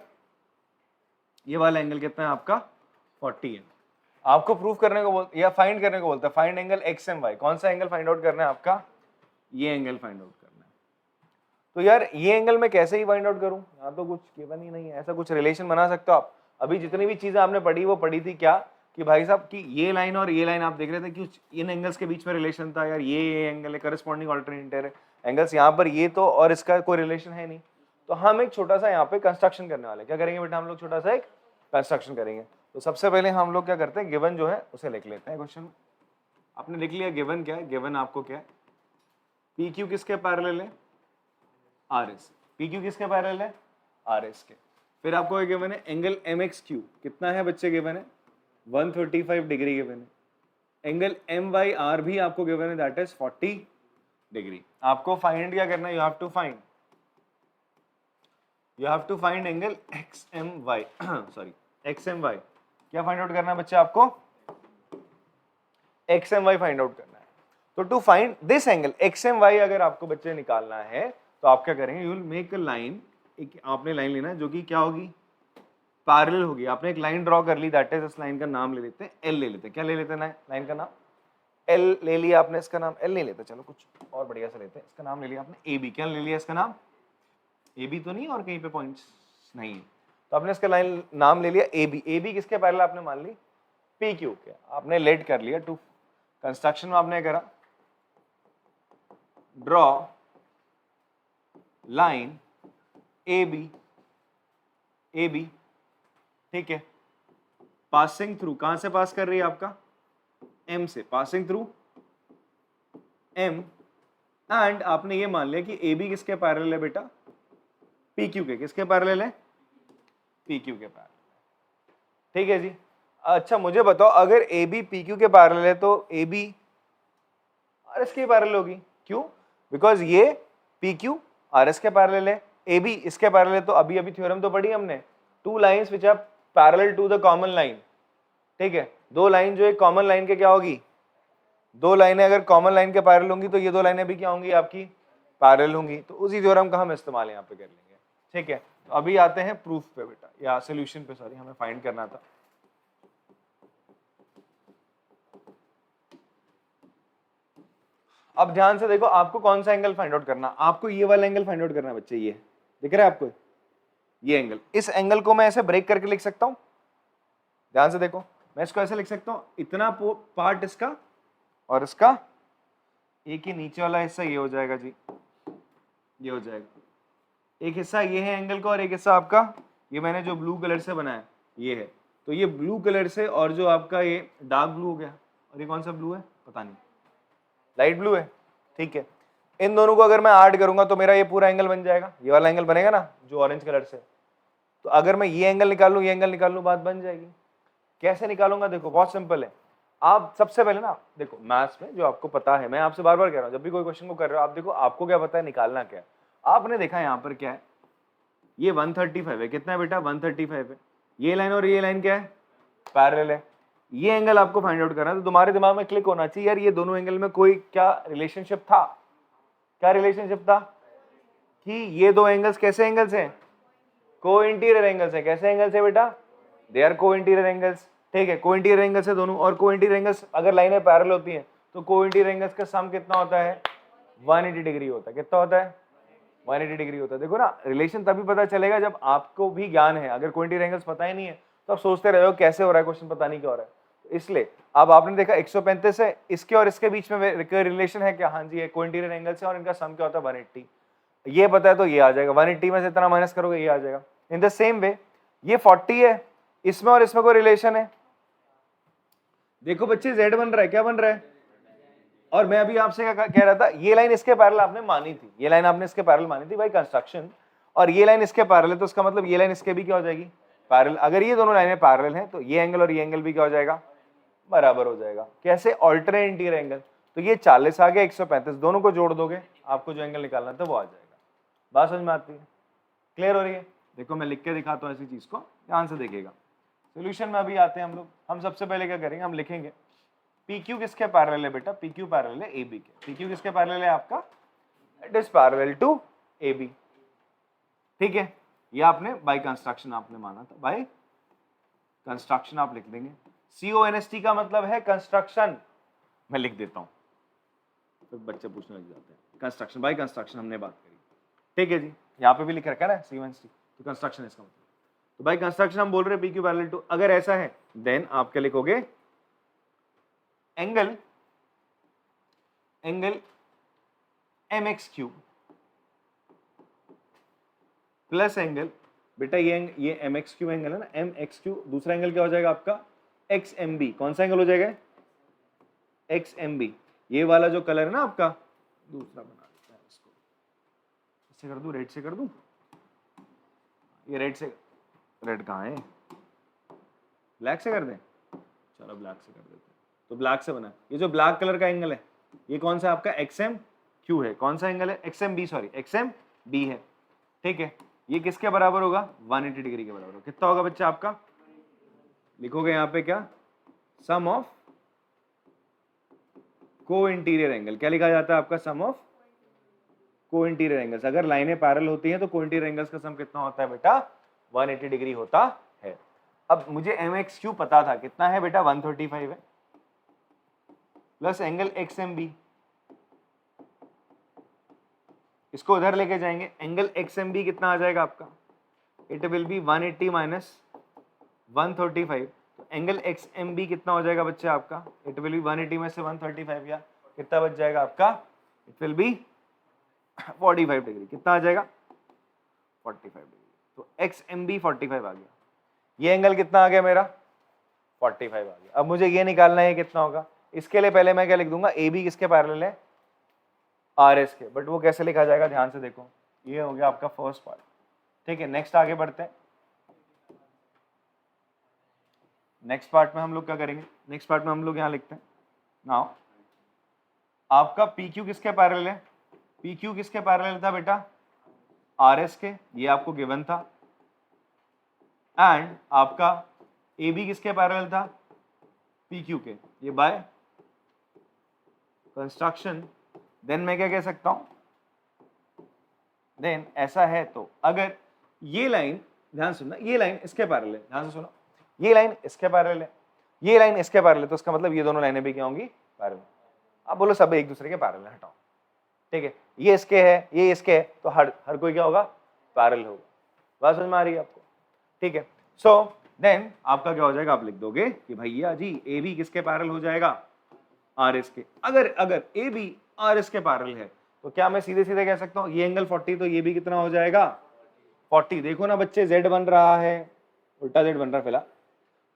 ये वाला एंगल कितना है आपका? 40 है। आपको प्रूफ करने को या फाइंड करने को बोलता है, फाइंड एंगल XMY। कौन सा एंगल फाइंड आउट करना है आपका? ये एंगल फाइंड आउट करना है। तो यार ये एंगल मैं कैसे ही फाइंड आउट करूं? यहाँ तो कुछ गिवन ही नहीं है। ऐसा कुछ रिलेशन बना सकते हो आप? अभी जितनी भी चीजें आपने पढ़ी वो पढ़ी थी क्या कि भाई साहब कि ये लाइन और ये लाइन आप देख रहे थे कि इन एंगल्स के बीच में रिलेशन था। यार ये एंगल है, करस्पॉन्डिंग ऑल्टरनेट एंगल्स यहाँ पर ये तो, और इसका कोई रिलेशन है नहीं। तो हम एक छोटा सा यहाँ पे कंस्ट्रक्शन करने वाले। क्या करेंगे बेटा? हम लोग छोटा सा एक कंस्ट्रक्शन करेंगे। तो सबसे पहले हम लोग क्या करते हैं, गिवन जो है उसे लिख लेते हैं। क्वेश्चन आपने लिख लिया, गिवन क्या है? गिवन आपको क्या है? PQ किसके पैरेलल है? RS। PQ किसके पैरेलल है? RS के। फिर आपको गिवन है एंगल MXQ कितना है बच्चे? गिवन है 135 डिग्री गिवन है। एंगल MYR भी आपको गिवन है, दैट इज 40 डिग्री। आपको फाइंड क्या करना है? You have to find angle XMY sorry XMY। क्या फाइंड आउट करना है बच्चे आपको? XMY फाइंड आउट करना है। तो to find this angle XMY अगर आपको बच्चे निकालना है तो आप क्या करेंगे? You will make a line. एक आपने लाइन लेना है जो कि क्या होगी? पैरेलल होगी। आपने एक लाइन ड्रॉ कर ली, दैट इज इस लाइन का नाम ले लेते हैं L ले लेते हैं। क्या ले लेते हैं? लाइन का नाम L ले लिया आपने। इसका नाम L नहीं लेते, चलो कुछ और बढ़िया से लेते हैं। इसका नाम ले लिया आपने AB। क्या ले लिया इसका नाम? AB तो नहीं और कहीं पे पॉइंट्स नहीं है, तो आपने इसका लाइन नाम ले लिया AB। AB किसके पैरेलल आपने मान ली? PQ के। आपने लेट कर लिया टू कंस्ट्रक्शन में आपने करा ड्रॉ लाइन AB, ठीक है, पासिंग थ्रू, कहां से पास कर रही है आपका? M से, पासिंग थ्रू M। एंड आपने ये मान लिया कि AB किसके पैरेलल है बेटा? PQ के। किसके पैरेलल है? PQ के पैरेलल। ठीक है जी। अच्छा मुझे बताओ, अगर AB PQ के पैरेलल है तो AB RS के पैरेलल होगी। क्यों? बिकॉज ये PQ RS के पैरेलल है, AB इसके पैरेलल है। तो अभी अभी थ्योरम तो पढ़ी हमने, two lines which are parallel to the common line. ठीक है, दो लाइन जो एक कॉमन लाइन के क्या होगी? दो लाइनें अगर कॉमन लाइन के पैरेलल होंगी तो ये दो लाइनें भी क्या होंगी? आपकी पैरेलल होंगी। तो उसी थ्योरम का हम इस्तेमाल यहाँ पे कर लेंगे। ठीक है, तो अभी आते हैं प्रूफ पे बेटा, या सोल्यूशन पे, सॉरी हमें फाइंड करना था। अब ध्यान से देखो, आपको कौन सा एंगल फाइंड आउट करना? आपको ये वाला एंगल फाइंड आउट करना है बच्चे। ये दिख रहा है आपको? ये एंगल, इस एंगल को मैं ऐसे ब्रेक करके लिख सकता हूं। ध्यान से देखो, मैं इसको ऐसे लिख सकता हूं, इतना पार्ट इसका और इसका, एक ही नीचे वाला हिस्सा ये हो जाएगा जी, ये हो जाएगा। एक हिस्सा ये है एंगल का और एक हिस्सा आपका ये मैंने जो ब्लू कलर से बनाया ये है। तो ये ब्लू कलर से और जो आपका ये डार्क ब्लू हो गया, और ये कौन सा ब्लू है पता नहीं, लाइट ब्लू है। ठीक है, इन दोनों को अगर मैं ऐड करूंगा तो मेरा ये पूरा एंगल बन जाएगा। ये वाला एंगल बनेगा ना जो ऑरेंज कलर से। तो अगर मैं ये एंगल निकाल लूं, ये एंगल निकाल लूं, बात बन जाएगी। कैसे निकालूंगा? देखो बहुत सिंपल है। आप सबसे पहले ना देखो, मैथ्स में जो आपको पता है, मैं आपसे बार बार कह रहा हूं, जब भी कोई क्वेश्चन को कर रहे हो आप देखो आपको क्या पता है, निकालना क्या है। आपने देखा यहाँ पर क्या है, ये 135 है। कितना है बेटा? 135 है। ये लाइन और ये लाइन क्या है? पैरेलल है। ये एंगल आपको फाइंड आउट करना है, तो तुम्हारे दिमाग में क्लिक होना चाहिए यार ये दोनों एंगल में कोई क्या रिलेशनशिप था, क्या रिलेशनशिप था कि ये दो एंगल्स कैसे एंगल्स हैं, को इंटीरियर एंगल्स हैं। कैसे एंगल्स है बेटा, दे आर को इंटीरियर एंगल्स। ठीक है, को इंटीरियर एंगल्स है दोनों, और को इंटीरियर एंगल्स अगर लाइनें पैरेलल होती हैं तो को इंटीरियर एंगल्स का सम कितना होता है, 180 डिग्री होता है। कितना होता है, 180 डिग्री होता है। देखो ना, रिलेशन तभी पता चलेगा जब आपको भी ज्ञान है। अगर को इंटीरियर एंगल्स पता ही नहीं है तो आप सोचते रहे हो कैसे हो रहा है क्वेश्चन, पता नहीं क्या हो रहा है। तो इसलिए अब आपने देखा 135 है, इसके और इसके बीच में रिलेशन है क्या, हाँ जी है, को इंटीरियर एंगल्स है और इनका सम क्या होता है 180। ये पता है तो ये आ जाएगा, 180 में से इतना माइनस करोगे ये आ जाएगा। इन द सेम वे ये 40 है, इसमें और इसमें कोई रिलेशन है। देखो बच्चे z बन रहा है, क्या बन रहा है, और मैं अभी आपसे क्या कह रहा था, ये लाइन इसके पैरेलल आपने मानी थी, ये लाइन आपने इसके पैरेलल मानी थी भाई कंस्ट्रक्शन, और ये लाइन इसके पैरेलल है, तो इसका मतलब ये लाइन इसके भी क्या हो जाएगी, पैरेलल। अगर ये दोनों लाइनें पैरेलल हैं तो ये एंगल और ये एंगल भी क्या हो जाएगा, बराबर हो जाएगा। कैसे, ऑल्टरनेट इंटीरियर एंगल। तो ये 40 आ गया, 135, दोनों को जोड़ दोगे आपको जो एंगल निकालना था वो आ जाएगा। बात समझ में आती है, क्लियर हो रही है। देखो मैं लिख के दिखाता हूँ ऐसी चीज को, ध्यान से देखिएगा। सोल्यूशन में अभी आते हैं हम लोग। हम सबसे पहले क्या करेंगे, हम लिखेंगे PQ किसके पैरेलल है बेटा, PQ पैरेलल है AB के। PQ किसके पैरेलल है आपका, it is parallel to AB। ठीक है, ये आपने बाय कंस्ट्रक्शन आपने माना था, बाय कंस्ट्रक्शन आप लिख देंगे। CONST का मतलब है कंस्ट्रक्शन, मैं लिख देता हूँ तो बच्चे पूछने लग जाते हैं। कंस्ट्रक्शन, बाय कंस्ट्रक्शन हमने बात करी। ठीक है जी, यहाँ पे भी लिख रखा है ना CONST, तो कंस्ट्रक्शन इसका मतलब। तो बाय कंस्ट्रक्शन हम बोल रहे हैं PQ पैरेलल टू, अगर ऐसा है देन आप क्या लिखोगे, एंगल MXQ प्लस एंगल, बेटा ये MXQ एंगल है ना, MXQ, दूसरा एंगल क्या हो जाएगा आपका XMB। कौन सा एंगल हो जाएगा, XMB। ये वाला जो कलर है ना आपका, दूसरा बना देता है इसको, इससे कर दूं, रेड से कर दूं, ये रेड से, रेड कहाँ है, ब्लैक से कर दें, चलो ब्लैक से कर देते हैं। तो ब्लैक से बना, ये जो ब्लैक कलर का एंगल है ये कौन सा आपका XMQ है, कौन सा एंगल है, XMB, सॉरी XMB है। ठीक है, ये किसके बराबर होगा, 180 डिग्री के बराबर होगा। कितना होगा बच्चा आपका, लिखोगे यहाँ पे क्या, सम ऑफ को इंटीरियर एंगल। क्या लिखा जाता है आपका, सम ऑफ को इंटीरियर एंगल्स। अगर लाइनें पैरेलल होती हैं तो को इंटीरियर एंगल्स का सम कितना होता है बेटा, 180 डिग्री होता है। अब मुझे MXQ पता था, कितना है बेटा, 135 है, प्लस एंगल XMB, इसको उधर लेके जाएंगे, एंगल XMB कितना आ जाएगा आपका, इट विल बी 180 माइनस 135। तो एंगल XMB कितना हो जाएगा बच्चे आपका, इट विल बी 180 में से 135, या कितना बच जाएगा आपका, इट विल बी 45 डिग्री। कितना आ जाएगा, 45 डिग्री। तो XMB 45 आ गया, ये एंगल कितना आ गया मेरा, 45 आ गया। अब मुझे ये निकालना है कितना होगा, इसके लिए पहले मैं क्या लिख दूंगा, AB किसके पैरेलल है, RS के। बट वो कैसे लिखा जाएगा, ध्यान से देखो, ये हो गया आपका फर्स्ट पार्ट। ठीक है, नेक्स्ट आगे बढ़ते हैं। नेक्स्ट पार्ट में हम लोग क्या करेंगे, नेक्स्ट पार्ट में हम लोग यहाँ लिखते हैं, नाउ आपका PQ किसके पैरेलल है, PQ किसके पैरेलल था बेटा, RS के, ये आपको गिवन था। एंड आपका AB किसके पैरेलल था, PQ के, ये बाय कंस्ट्रक्शन। देन मैं क्या कह सकता हूं, देन ऐसा है तो अगर ये लाइन, ध्यान सुनना, ये लाइन इसके पैरेलल है, ध्यान से सुनो, ये लाइन इसके पैरेलल है, ये लाइन इसके पैरेलल है, तो इसका मतलब ये दोनों लाइनें भी क्या होंगी, पैरेलल। आप बोलो सब एक दूसरे के पैरेलल है, हटाओ। ठीक है, ये इसके है, ये इसके है, तो हर कोई क्या होगा, पैरेलल होगा। बात समझ में आ रही है आपको। ठीक है, सो देन आपका क्या हो जाएगा, आप लिख दोगे कि भैया जी AB किसके पैरेलल हो जाएगा, RS के। अगर AB RS के पैरेलल है तो क्या मैं सीधे सीधे कह सकता हूं, ये एंगल 40, तो ये भी कितना हो जाएगा, 40। देखो ना बच्चे, Z बन रहा है, उल्टा Z बन रहा है, फिलहाल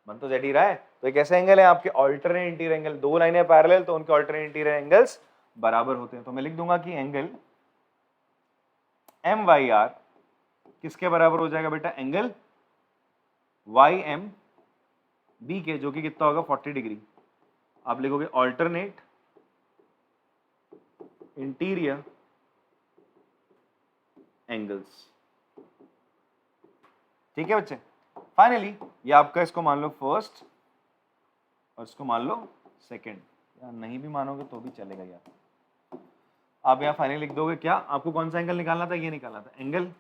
बन तो Z ही रहा है। तो एक ऐसे एंगल है आपके ऑल्टरनेट इंटीरियर एंगल, दो लाइनें पैरेलल तो उनके ऑल्टरनेट इंटीरियर एंगल्स बराबर होते हैं। तो मैं लिख दूंगा कि एंगल MYR किसके बराबर हो जाएगा बेटा, एंगल YMB के, जो कि कितना होगा, 40 डिग्री। आप लिखोगे ऑल्टरनेट इंटीरियर एंगल्स। ठीक है बच्चे, फाइनली ये आपका, इसको मान लो फर्स्ट और इसको मान लो सेकेंड, या नहीं भी मानोगे तो भी चलेगा यार। आप यहाँ फाइनल लिख दोगे क्या, आपको कौन सा एंगल निकालना था, ये निकालना था एंगल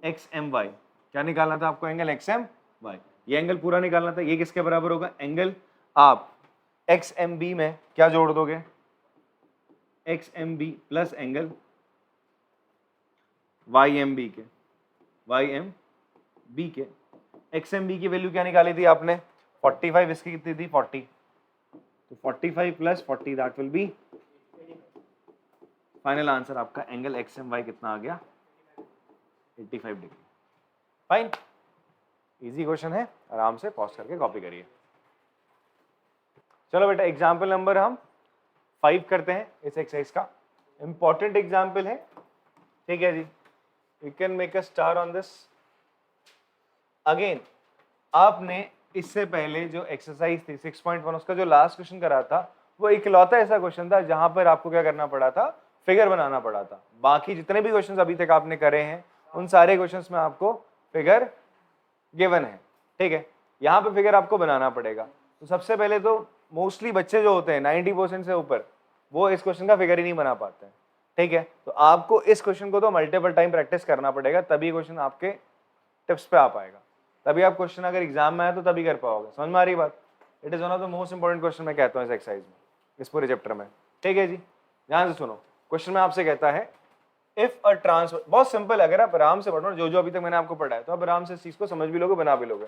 XMY। क्या निकालना था आपको, एंगल XMY। ये एंगल पूरा निकालना था। ये किसके बराबर होगा एंगल, आप XMB में क्या जोड़ दोगे, XMB प्लस एंगल YMB के, YMB के। XMB की वैल्यू क्या निकाली थी आपने 45, इसकी कितनी थी 40, तो 45 plus 40 that will be, final answer आपका एंगल XMY कितना आ गया 85 डिग्री। फाइन, इजी क्वेश्चन है, आराम से पॉज करके कॉपी करिए। चलो बेटा एग्जाम्पल नंबर हम 5 करते हैं इस एक्सरसाइज का, इंपॉर्टेंट एग्जाम्पल है, ठीक है जी। You can make a star on this. Again आपने इससे पहले जो एक्सरसाइज थी 6.1 उसका जो लास्ट क्वेश्चन करा था वो इकलौता ऐसा क्वेश्चन था जहां पर आपको क्या करना पड़ा था, फिगर बनाना पड़ा था। बाकी जितने भी क्वेश्चंस अभी तक आपने करे हैं उन सारे क्वेश्चंस में आपको फिगर गिवन है, ठीक है। यहाँ पे फिगर आपको बनाना पड़ेगा। तो सबसे पहले तो मोस्टली बच्चे जो होते हैं 90% से ऊपर वो इस क्वेश्चन का फिगर ही नहीं बना पाते हैं, ठीक है। तो आपको इस क्वेश्चन को तो मल्टीपल टाइम प्रैक्टिस करना पड़ेगा, तभी क्वेश्चन आपके टिप्स पे आ पाएगा, तभी आप क्वेश्चन अगर एग्जाम में आए तो तभी कर पाओगे। समझ में आ रही बात। It is one of the most important question मैं कहता हूँ इस एक्सरसाइज में, इस पूरे चैप्टर में, ठीक है जी। ध्यान से सुनो, क्वेश्चन में आपसे कहता है इफ अ ट्रांसफर, बहुत सिंपल, अगर आप आराम से पढ़ो जो अभी तक मैंने आपको पढ़ाया तो आप आराम से इस चीज को समझ भी लोगे, बना भी लोगे।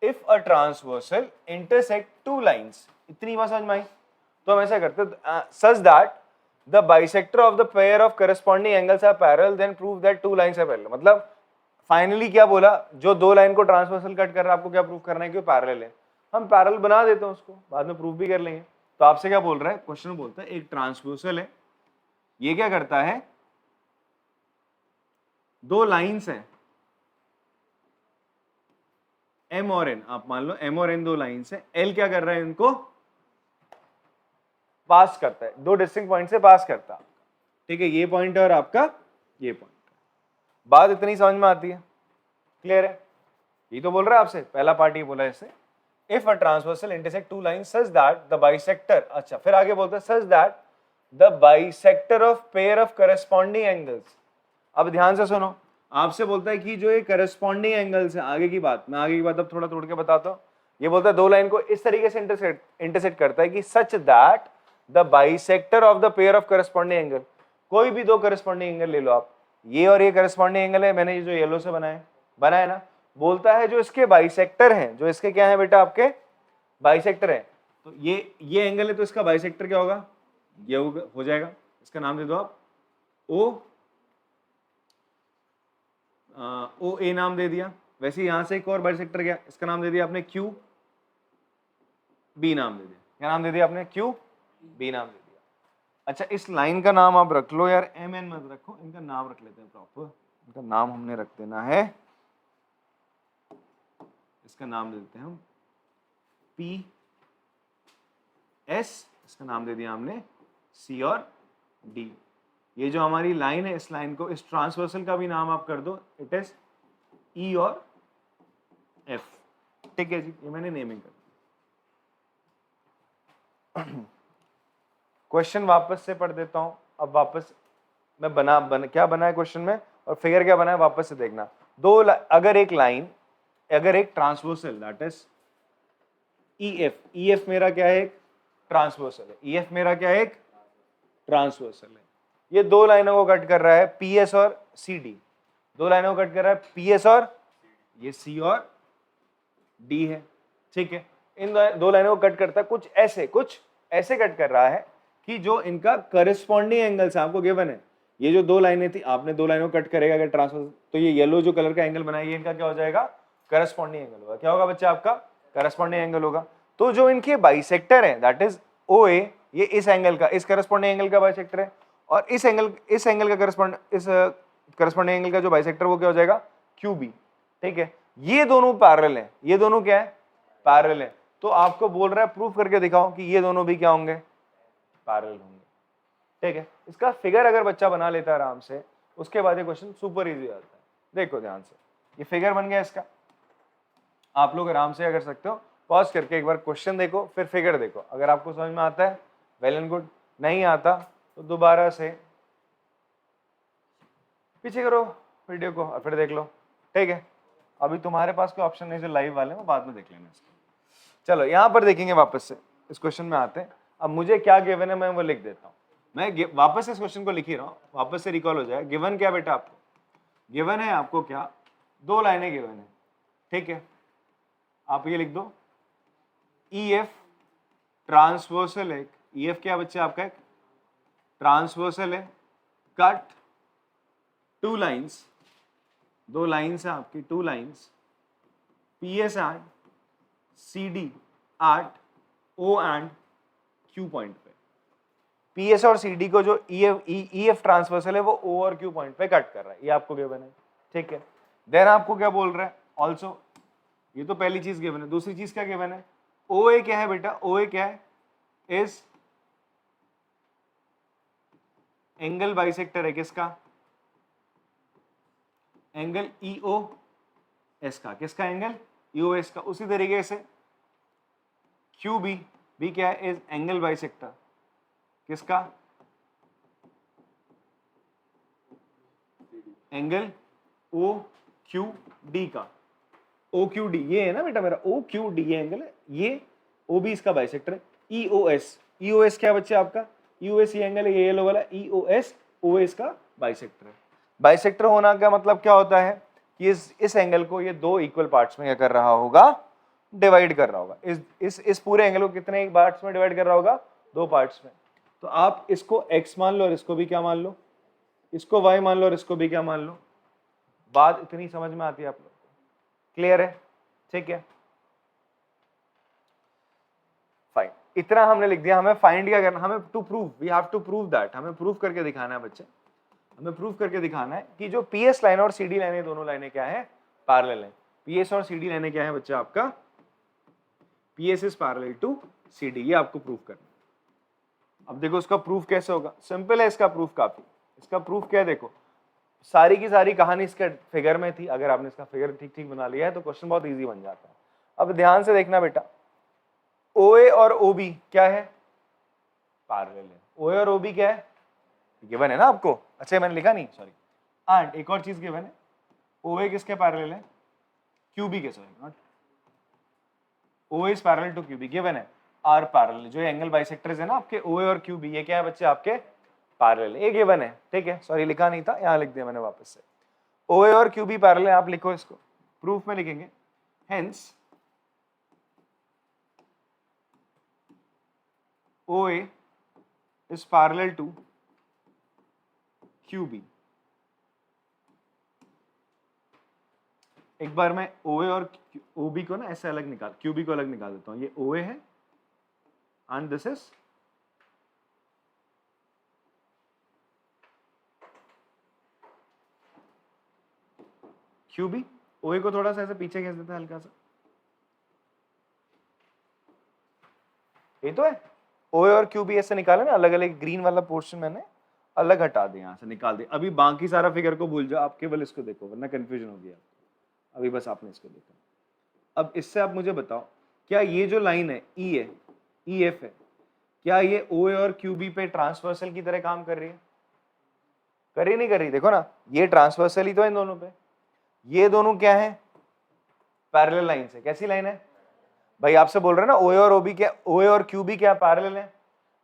If a transversal intersect two lines, इतनी बात समझ में आई। तो हम ऐसा करते हैं such that the bisector of the pair of corresponding angles are parallel then prove that two lines are parallel. मतलब फाइनली क्या बोला, जो दो लाइन को ट्रांसवर्सल कट कर रहा है आपको क्या प्रूव करना है कि वो पैरेलल है। हम पैरेलल बना देते हैं उसको, बाद में प्रूव भी कर लेंगे। तो आपसे क्या बोल रहा है, क्वेश्चन में बोलता है एक ट्रांसवर्सल है, ये क्या करता है, दो लाइंस हैं M और N, आप मान लो M और N दो लाइंस हैं, L क्या कर रहा है, इनको पास करता है, दो डिस्टिंक्ट पॉइंट से पास करता है, ठीक है। ये पॉइंट है और आपका ये पॉइंट। बात इतनी समझ में आती है, क्लियर है। ये तो बोल रहा है आपसे, पहला पार्ट ये बोला है इससे, if a transversal intersect two lines such that the bisector, अच्छा फिर आगे बोलता है सच that the bisector of pair of corresponding angles. अब ध्यान से सुनो, आपसे बोलता है कि जो ये करस्पॉन्डिंग एंगल्स है, आगे की बात, मैं आगे की बात अब थोड़ा तोड़ के बताता हूं। ये बोलता है दो लाइन को इस तरीके से इंटरसेक्ट करता है कि सच that the bisector of the pair of corresponding angle, कोई भी दो करस्पॉन्डिंग एंगल ले लो आप, ये और ये करस्पॉन्डिंग एंगल है, मैंने ये जो येलो से बनाया ना, बोलता है जो इसके बाइसेक्टर हैं, जो इसके क्या है बेटा, आपके बाइसेक्टर है, तो ये एंगल है तो इसका बाइसेक्टर क्या होगा, ये हो जाएगा। इसका नाम दे दो आप ओ ए नाम दे दिया। वैसे यहां से एक और बाइसेक्टर गया, इसका नाम दे दिया आपने क्यू बी नाम दे दिया। क्या नाम दे दिया आपने, क्यू बी नाम दे दिया। अच्छा इस लाइन का नाम आप रख लो यार, एम एन मत रखो, इनका नाम रख लेते हैं प्रॉपर। इनका नाम हमने रख देना है, इसका नाम दे देते हैं हम पी एस, इसका नाम दे दिया हमने सी और डी। ये जो हमारी लाइन है, इस लाइन को, इस ट्रांसवर्सल का भी नाम आप कर दो, इट इज ई और एफ, ठीक है जी। ये मैंने नेमिंग कर दी। क्वेश्चन वापस से पढ़ देता हूं, अब वापस मैं क्या बना है क्वेश्चन में और फिगर क्या बना है वापस से देखना। अगर एक ट्रांसवर्सल दैट इज EF मेरा क्या है, एक ट्रांसवर्सल है, EF मेरा क्या है, एक ट्रांसवर्सल है। ये दो लाइनों को कट कर रहा है PS और CD, दो लाइनों को कट कर रहा है PS और ये C और D है, ठीक है। इन दो लाइनों को कट करता है कुछ ऐसे कट कर रहा है कि जो इनका करस्पॉन्डिंग एंगल्स आपको गिवन है। ये जो दो लाइनें थी, आपने दो लाइनों को कट करेगा अगर ट्रांसवर्सल, तो ये येलो जो कलर का एंगल बनाया, ये इनका क्या हो जाएगा, करस्पॉन्डिंग एंगल होगा। क्या होगा बच्चा, आपका करस्पॉन्डिंग एंगल होगा। तो जो इनके बाइसेक्टर है दैट इज OA, ये इस एंगल का, इस करस्पॉन्डिंग एंगल का बाइसेक्टर है, और इस एंगल का करस्पॉन्डिंग एंगल का जो बाइसेक्टर वो क्या हो जाएगा, QB, ठीक है। ये दोनों पैरेलल हैं, ये दोनों क्या है, पैरेलल है। तो आपको बोल रहा है प्रूव करके दिखाओ कि ये दोनों भी क्या होंगे, पैरेलल होंगे, ठीक है। इसका फिगर अगर बच्चा बना लेता है आराम से, उसके बाद ये क्वेश्चन सुपर इजी आता है। देखो ध्यान से, ये फिगर बन गया इसका, आप लोग आराम से कर सकते हो। पॉज करके एक बार क्वेश्चन देखो, फिर फिगर देखो। अगर आपको समझ में आता है वेल एंड गुड, नहीं आता तो दोबारा से पीछे करो वीडियो को और फिर देख लो, ठीक है। अभी तुम्हारे पास कोई ऑप्शन नहीं जो लाइव वाले, वो बाद में देख लेना इसको। चलो यहाँ पर देखेंगे, वापस से इस क्वेश्चन में आते हैं। अब मुझे क्या गिवन है मैं वो लिख देता हूँ। मैं वापस इस क्वेश्चन को लिख ही रहा हूँ, वापस से रिकॉल हो जाए। गिवन क्या बेटा आपको, गिवन है आपको क्या, 2 लाइनें गिवन है, ठीक है। आप ये लिख दो EF ट्रांसवर्सल है। EF क्या बच्चे आपका, एक ट्रांसवर्सल है, कट 2 लाइन्स, 2 लाइन्स है आपकी, 2 lines PS and CD at O and Q point पे। PS और CD को जो EF ट्रांसवर्सल है वो O और Q पॉइंट पे कट कर रहा है, ये आपको गिवन है, ठीक है। देन आपको क्या बोल रहा है ऑल्सो, ये तो पहली चीज गिवन है। दूसरी चीज क्या गिवन है, OA क्या है बेटा, OA क्या है, इज एंगल बाइसेक्टर है किसका, एंगल EOS का, किसका एंगल EOS का। उसी तरीके से QB भी क्या है, इज एंगल बाइसेक्टर किसका, एंगल OQD का। OQD ये है ना बेटा मेरा, OQD ये एंगल है, ये OB इसका बाइसेक्टर है। EOS क्या बच्चे आपका, EOS ये एंगल है, ये येलो वाला OS का बाइसेक्टर है। बाइसेक्टर होना का मतलब क्या होता है कि इस एंगल को ये 2 इक्वल पार्ट्स में क्या कर रहा होगा, डिवाइड कर रहा होगा। इस पूरे एंगल को कितने पार्ट्स में डिवाइड कर रहा होगा, 2 पार्ट्स में। तो आप इसको x मान लो और इसको भी क्या मान लो, इसको y मान लो और इसको भी क्या मान लो। बात इतनी समझ में आती है आप लोग को, क्लियर है, ठीक है, फाइन। इतना हमने लिख दिया। हमें फाइंड क्या करना, हमें to prove, we have to prove that, हमें प्रूव करके दिखाना है बच्चे, हमें प्रूव करके दिखाना है कि जो PS लाइन और CD लाइन है, दोनों लाइनें क्या है, पैरेलल है। PS और CD लाइनें क्या है बच्चे आपका, PS is parallel to CD, ये आपको प्रूव करना है। अब देखो इसका प्रूफ कैसे होगा, सिंपल है इसका प्रूफ काफी। इसका प्रूफ क्या है, देखो सारी की सारी कहानी इसके फिगर में थी। अगर आपने इसका फिगर ठीक ठीक बना लिया है तो क्वेश्चन बहुत इजी बन जाता है। अब ध्यान से देखना बेटा, OA और OB क्या है, पैरेलल है। OA और OB क्या है, गिवन है ना आपको, अच्छा मैंने लिखा नहीं, सॉरी। एंड एक और चीज गिवन है, OA किसके पैरेलल है, QB के, sorry not, OA is parallel to QB, given है। आर पैरेलल, जो एंगल बाइसेक्टर्स है ना आपके OA और QB, ये क्या है बच्चे आपके पैरेलल, ये गिवन है, ठीक है। सॉरी लिखा नहीं था, यहाँ लिख दिया मैंने वापस से। OA और QB पैरेलल है, आप लिखो इसको, प्रूफ में लिखेंगे, hence OA is parallel to QB। एक बार मैं OA और OB को ना ऐसे अलग निकाल, QB को अलग निकाल देता हूं। ये OA है and this is QB। OA को थोड़ा सा ऐसे पीछे खींच देता है हल्का सा, ये तो है। OA और QB ऐसे निकाले ना अलग अलग, ग्रीन वाला पोर्शन मैंने अलग हटा दिया, यहाँ से निकाल दिया। अभी बाकी सारा फिगर को भूल जाओ, आप केवल इसको देखो वरना कंफ्यूजन हो गया। अभी बस आपने इसको देखा। अब इससे आप मुझे बताओ, क्या ये जो लाइन है E है, EF है, क्या ये OA और QB पे ट्रांसवर्सल की तरह काम कर रही है, कर रही नहीं कर रही, देखो ना ये ट्रांसवर्सल ही तो है इन दोनों पे। ये दोनों क्या है, पैरेलल लाइन है। कैसी लाइन है भाई, आपसे बोल रहे हैं ना OA और OB क्या, OA और QB क्या पैरेलल है।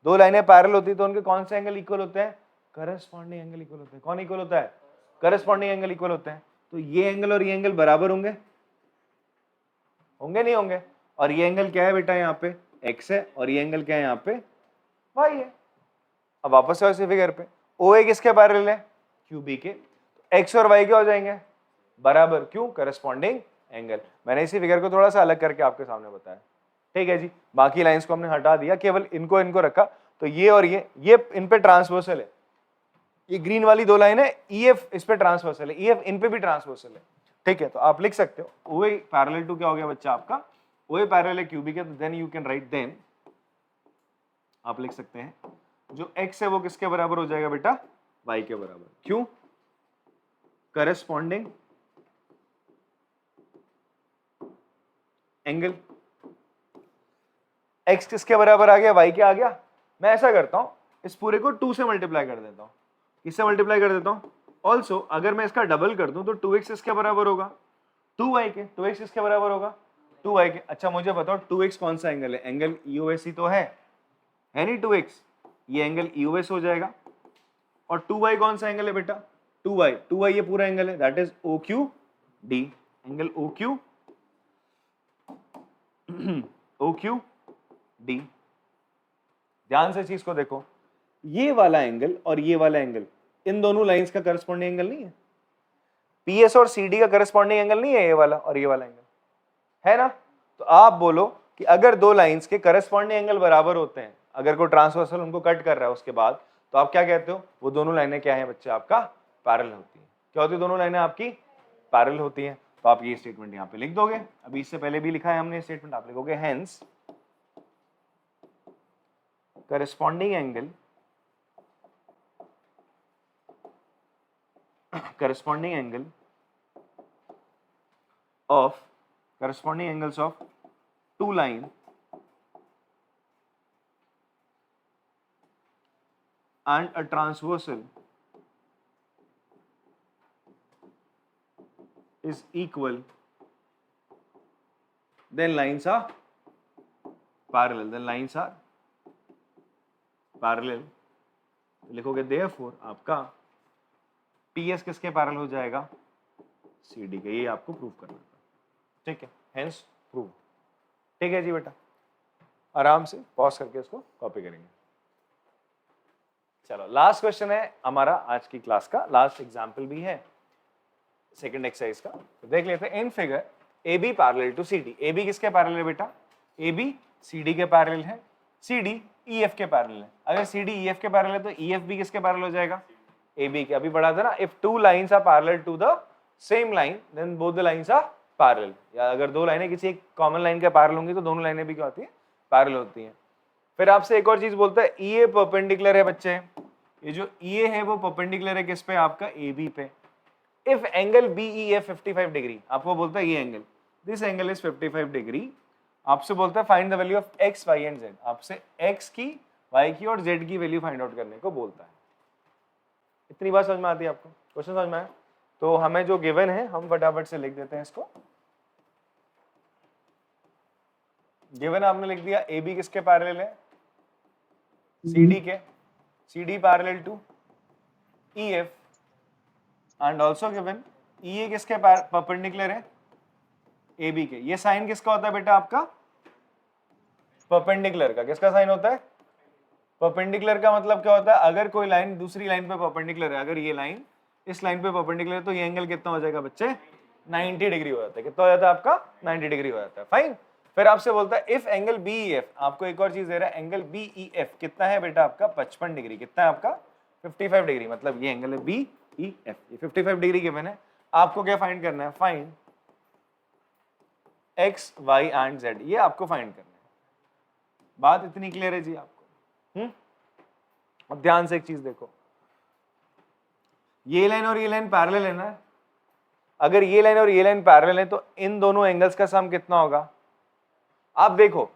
2 लाइनें पैरेलल होती है तो उनके कौन से एंगल इक्वल होते हैं, करस्पॉन्डिंग एंगल इक्वल होते हैं। कौन इक्वल होता है, करस्पॉन्डिंग एंगल इक्वल होते हैं। तो ये एंगल और ये एंगल बराबर होंगे, होंगे नहीं होंगे। और ये एंगल क्या है बेटा, यहाँ पे x है, और ये एंगल क्या है यहाँ पे y है। अब वापस आओ इसी फिगर पे, OA किसके पैरेलल है, QB के। तो x और y क्या हो जाएंगे, बराबर, क्यों, करस्पॉन्डिंग एंगल। मैंने इसी फिगर को थोड़ा सा अलग करके आपके सामने बताया, ठीक है जी। बाकी लाइंस को हमने हटा दिया, केवल इनको रखा। तो ये और ये इन पे ट्रांसवर्सल है। ये ग्रीन वाली 2 लाइन है, EF इस पे ट्रांसवर्सल है, EF इन पे भी ट्रांसवर्सल है, ठीक है। तो आप लिख सकते हो OA पैरेलल टू क्या हो गया बच्चा आपका, OA पैरेलल है QB के। तो then you can write, then आप लिख सकते हैं जो x है वो किसके बराबर हो जाएगा बेटा, y के बराबर। क्यों, करस्पॉन्डिंग एंगल, x किसके बराबर आ गया, y क्या आ गया। मैं ऐसा करता हूं, इस पूरे को 2 से मल्टीप्लाई कर देता हूं, किससे मल्टीप्लाई कर देता हूं, ऑल्सो अगर मैं इसका डबल कर दूं तो 2x इसके बराबर होगा 2y के, 2x किसके बराबर होगा 2y के। अच्छा मुझे बताओ 2x कौन सा एंगल है, एंगल EOS ही तो है नहीं 2x, ये एंगल EOS हो जाएगा। और 2y कौन सा एंगल है बेटा 2y ये पूरा एंगल है, that is OQD, angle OQD। ध्यान से चीज को देखो, ये वाला एंगल और ये वाला एंगल इन दोनों लाइंस का करस्पॉन्डिंग एंगल नहीं है, PS और CD का करस्पॉन्डिंग एंगल नहीं है ये वाला और ये वाला एंगल, है ना। तो आप बोलो कि अगर दो लाइंस के करस्पॉन्डिंग एंगल बराबर होते हैं, अगर कोई ट्रांसवर्सल उनको कट कर रहा है उसके बाद, तो आप क्या कहते हो, वो दोनों लाइनें क्या है बच्चे आपका पैरेलल होती है। क्या होती है, दोनों लाइनें आपकी पैरेलल होती हैं। तो आप ये स्टेटमेंट यहाँ पे लिख दोगे, अभी इससे पहले भी लिखा है हमने स्टेटमेंट, आप लिखोगे hence corresponding angle corresponding angles of two line and a transversal is equal, then lines are parallel, तो लिखोगे therefore आपका PS किसके पैरेलल हो जाएगा, CD के। ये आपको प्रूव करना था, ठीक है, हेंस प्रूव। ठीक है जी बेटा, आराम से पॉज करके इसको कॉपी करेंगे। चलो लास्ट क्वेश्चन है हमारा आज की क्लास का, लास्ट एग्जाम्पल भी है सेकंड एक्सरसाइज का, तो देख लेते हैं। In figure AB parallel to CD, AB किसके पैरेलल है बेटा, AB CD के पैरेलल है, CD EF के पैरेलल है। अगर CD EF के पैरेलल है तो EF भी किसके पैरेलल हो जाएगा, AB के। अभी पढ़ा था ना, if two lines are parallel to the same line then both the lines are parallel, या अगर दो लाइनें किसी एक कॉमन लाइन के पैरेलल होंगी तो दोनों लाइनें भी क्या होती है, पैरेलल होती हैं। फिर आपसे एक और चीज बोलता है, EA परपेंडिकुलर है बच्चे, ये जो EA है वो परपेंडिकुलर है किस पे, आपका AB पे। इफ एंगल BEF 55 डिग्री, आपको बोलता है ये angle, this angle is 55 degree, आपसे बोलता है find the value of X, Y and Z, आपसे X की, Y की और Z की वैल्यू फाइंड आउट करने को बोलता है। इतनी बात समझ में आती है आपको, क्वेश्चन समझ में आया। तो हमें जो गिवन है हम फटाफट से लिख देते हैं इसको। गिवन आपने लिख दिया, AB किसके पैरेलल है, CD के, CD parallel to EF, and also given EA किसके परपेंडिकुलर है, AB के। ये साइन किसका होता है बेटा आपका, परपेंडिकुलर का। किसका साइन होता है, परपेंडिकुलर का मतलब क्या होता है, अगर कोई लाइन दूसरी लाइन पे परपेंडिकुलर है, अगर ये लाइन इस लाइन पे परपेंडिकुलर है तो ये एंगल कितना हो जाएगा बच्चे, 90 डिग्री हो जाता है। कितना हो जाता है आपका, 90 डिग्री हो जाता है, फाइन। फिर आपसे बोलता है इफ एंगल BEF, आपको एक और चीज दे रहा है, एंगल BEF कितना है बेटा आपका, 55 डिग्री। कितना है आपका, 55 डिग्री, मतलब ये एंगल है BEF, ये 55 डिग्री गिवन है। आपको क्या फाइंड करना है, find X, Y and Z, ये आपको फाइंड करना है। बात इतनी क्लियर है जी आपको। अब ध्यान से एक चीज देखो, ये लाइन और ये लाइन पैरेलल है ना, अगर ये लाइन और ये लाइन पैरेलल है तो इन दोनों एंगल्स का सम कितना होगा। आप देखो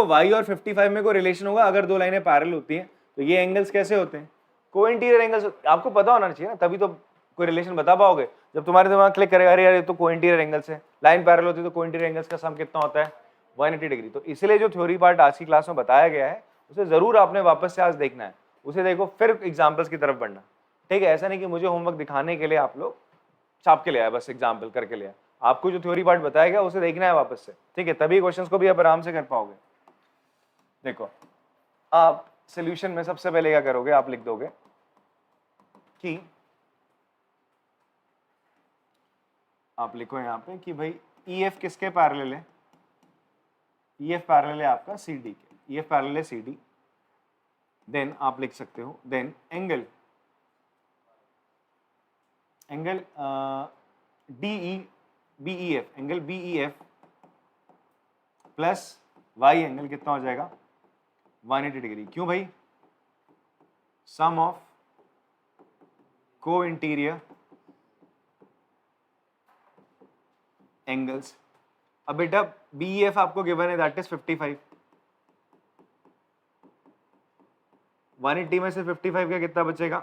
Y और 55 में कोई रिलेशन होगा, अगर दो लाइनें पैरेलल होती हैं तो ये एंगल्स कैसे होते हैं, कोइंटीरियर एंगल्स। आपको पता होना चाहिए ना, तभी तो कोई रिलेशन बता पाओगे। जब तुम्हारे दिमाग क्लिक करेगा अरे यार ये तो कोइंटीरियर एंगल्स है, लाइन पैरेलल होती है तो कोइंटीरियर एंगल्स का सम कितना होता है, 180 डिग्री। तो इसलिए जो थ्योरी पार्ट आज की क्लास में बताया गया है उसे जरूर आपने वापस से आज देखना है, उसे देखो फिर एग्जाम्पल्स की तरफ बढ़ना, ठीक है। ऐसा नहीं कि मुझे होमवर्क दिखाने के लिए आप लोग छाप के ले आए, बस एग्जाम्पल करके ले आए। आपको जो थ्योरी पार्ट बताया गया उसे देखना है वापस से, ठीक है, तभी क्वेश्चंस को भी आप आराम से कर पाओगे। देखो आप सॉल्यूशन में सबसे पहले क्या करोगे, आप लिख दोगे कि आप लिखो यहाँ पे कि भाई EF किसके पैरेलल है, EF पैरेलल है आपका CD के, EF पैरेलल है CD। देन आप लिख सकते हो, then angle BEF, angle BEF plus Y angle कितना हो जाएगा, 180 डिग्री। क्यों भाई, sum of co interior angles. अब बेटा BEF आपको गिवन है दैट इज 55, 180 में से 55 का कितना बचेगा?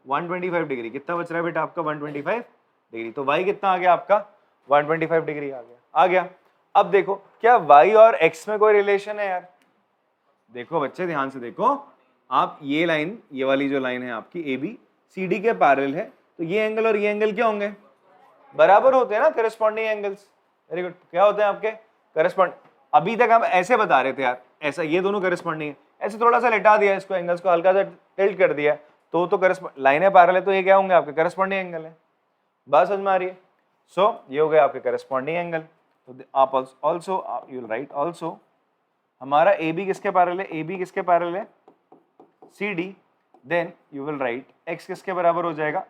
125 डिग्री। कितना बच रहा है बेटा आपका? 125 डिग्री। तो y कितना आ गया आपका? 125 डिग्री आ गया। आ गया। अब देखो क्या y और x में कोई रिलेशन है यार? देखो बच्चे ध्यान से देखो, आप ये लाइन, ये वाली जो लाइन है आपकी AB CD के पैरेलल है, तो ये एंगल और ये एंगल क्या होंगे? बराबर होते हैं ना, करस्पॉन्डिंग एंगल्स। Very good. क्या होते हैं आपके? करस्पॉन्ड। अभी तक हम ऐसे बता रहे थे यार, ऐसा ये दोनों करस्पॉन्डिंग है, ऐसे थोड़ा सा लेटा दिया इसको, एंगल्स को हल्का सा टिल्ट कर दिया, तो लाइनें पैरेलल है, तो ये क्या होंगे आपके? करस्पॉन्डिंग एंगल है। बात समझ में आ रही है? सो ये हो गए आपके करस्पॉन्डिंग एंगल। तो आप also you will write also, हमारा AB किसके पैरेलल है? AB किसके पैरेलल है? CD। Then you will write x किसके बराबर हो जाएगा?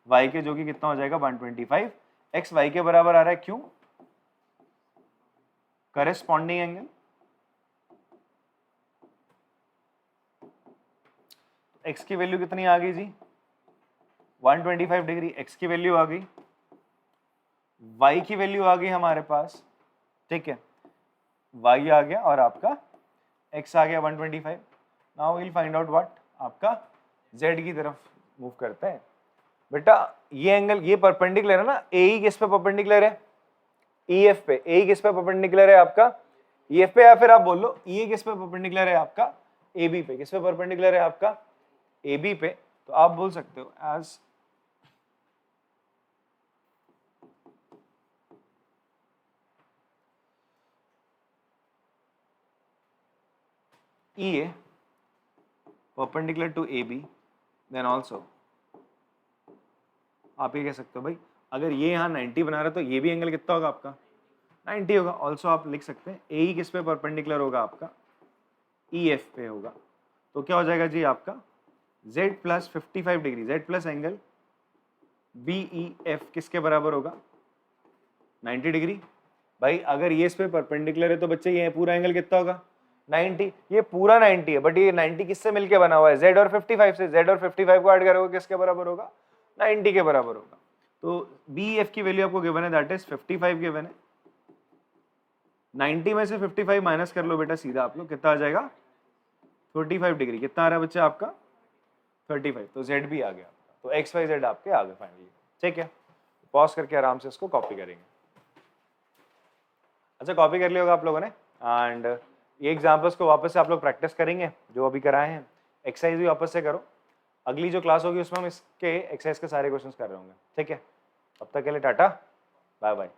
y के, जो कि कितना हो जाएगा? 125। x y के बराबर आ रहा है, क्यों? Corresponding angle. x की वैल्यू कितनी आ गई जी? 125 डिग्री x की वैल्यू आ गई, y की वैल्यू आ गई हमारे पास, ठीक है, y आ गया और आपका x आ गया 125। Now will find out what? आपका z की तरफ मूव करते हैं। बेटा ये एंगल, ये परपेंडिकुलर है ना, AE किस पे परपेंडिकुलर है? EF पे। AE किस पे परपेंडिकुलर है आपका? EF पे। या फिर आप बोल लो EA किस पे परपेंडिकुलर है आपका? AB पे। किस पे परपेंडिकुलर है आपका? AB पे। तो आप बोल सकते हो as EA perpendicular to AB, then also आप ये कह सकते हो भाई, अगर ये यहाँ 90 बना रहा है तो ये भी एंगल कितना होगा आपका? 90 होगा। ऑल्सो आप लिख सकते हैं AE किस पे परपेंडिकुलर होगा आपका? EF पे होगा। तो क्या हो जाएगा जी आपका? Z plus 55 degree, Z plus angle BEF किसके बराबर होगा? 90 डिग्री। भाई अगर ये इस पे परपेंडिकुलर है तो बच्चे ये पूरा एंगल कितना होगा? 90। ये पूरा 90 है, बट ये 90 किससे मिलके बना हुआ है? Z और 55 से। Z और 55 को ऐड करोगे किसके बराबर होगा? 90 के बराबर होगा। तो BF की वैल्यू आपको गिवन है, दैट इज 55 गिवन है। 90 में से 55 माइनस कर लो बेटा सीधा, आप लोग कितना आ जाएगा? 45 डिग्री। कितना आ रहा है बच्चा आपका? 35। तो Z भी आ गया। तो XYZ आपके आ गए फाइनली। ठीक है, पॉज करके आराम से इसको कॉपी करेंगे। अच्छा, कॉपी कर लिया होगा आप लोगों ने। एंड ये एग्जाम्पल्स को वापस से आप लोग प्रैक्टिस करेंगे जो अभी कराए हैं। एक्सरसाइज भी वापस से करो। अगली जो क्लास होगी उसमें हम इसके एक्सरसाइज के सारे क्वेश्चंस कर रहे होंगे। ठीक है, अब तक के लिए टाटा, बाय बाय।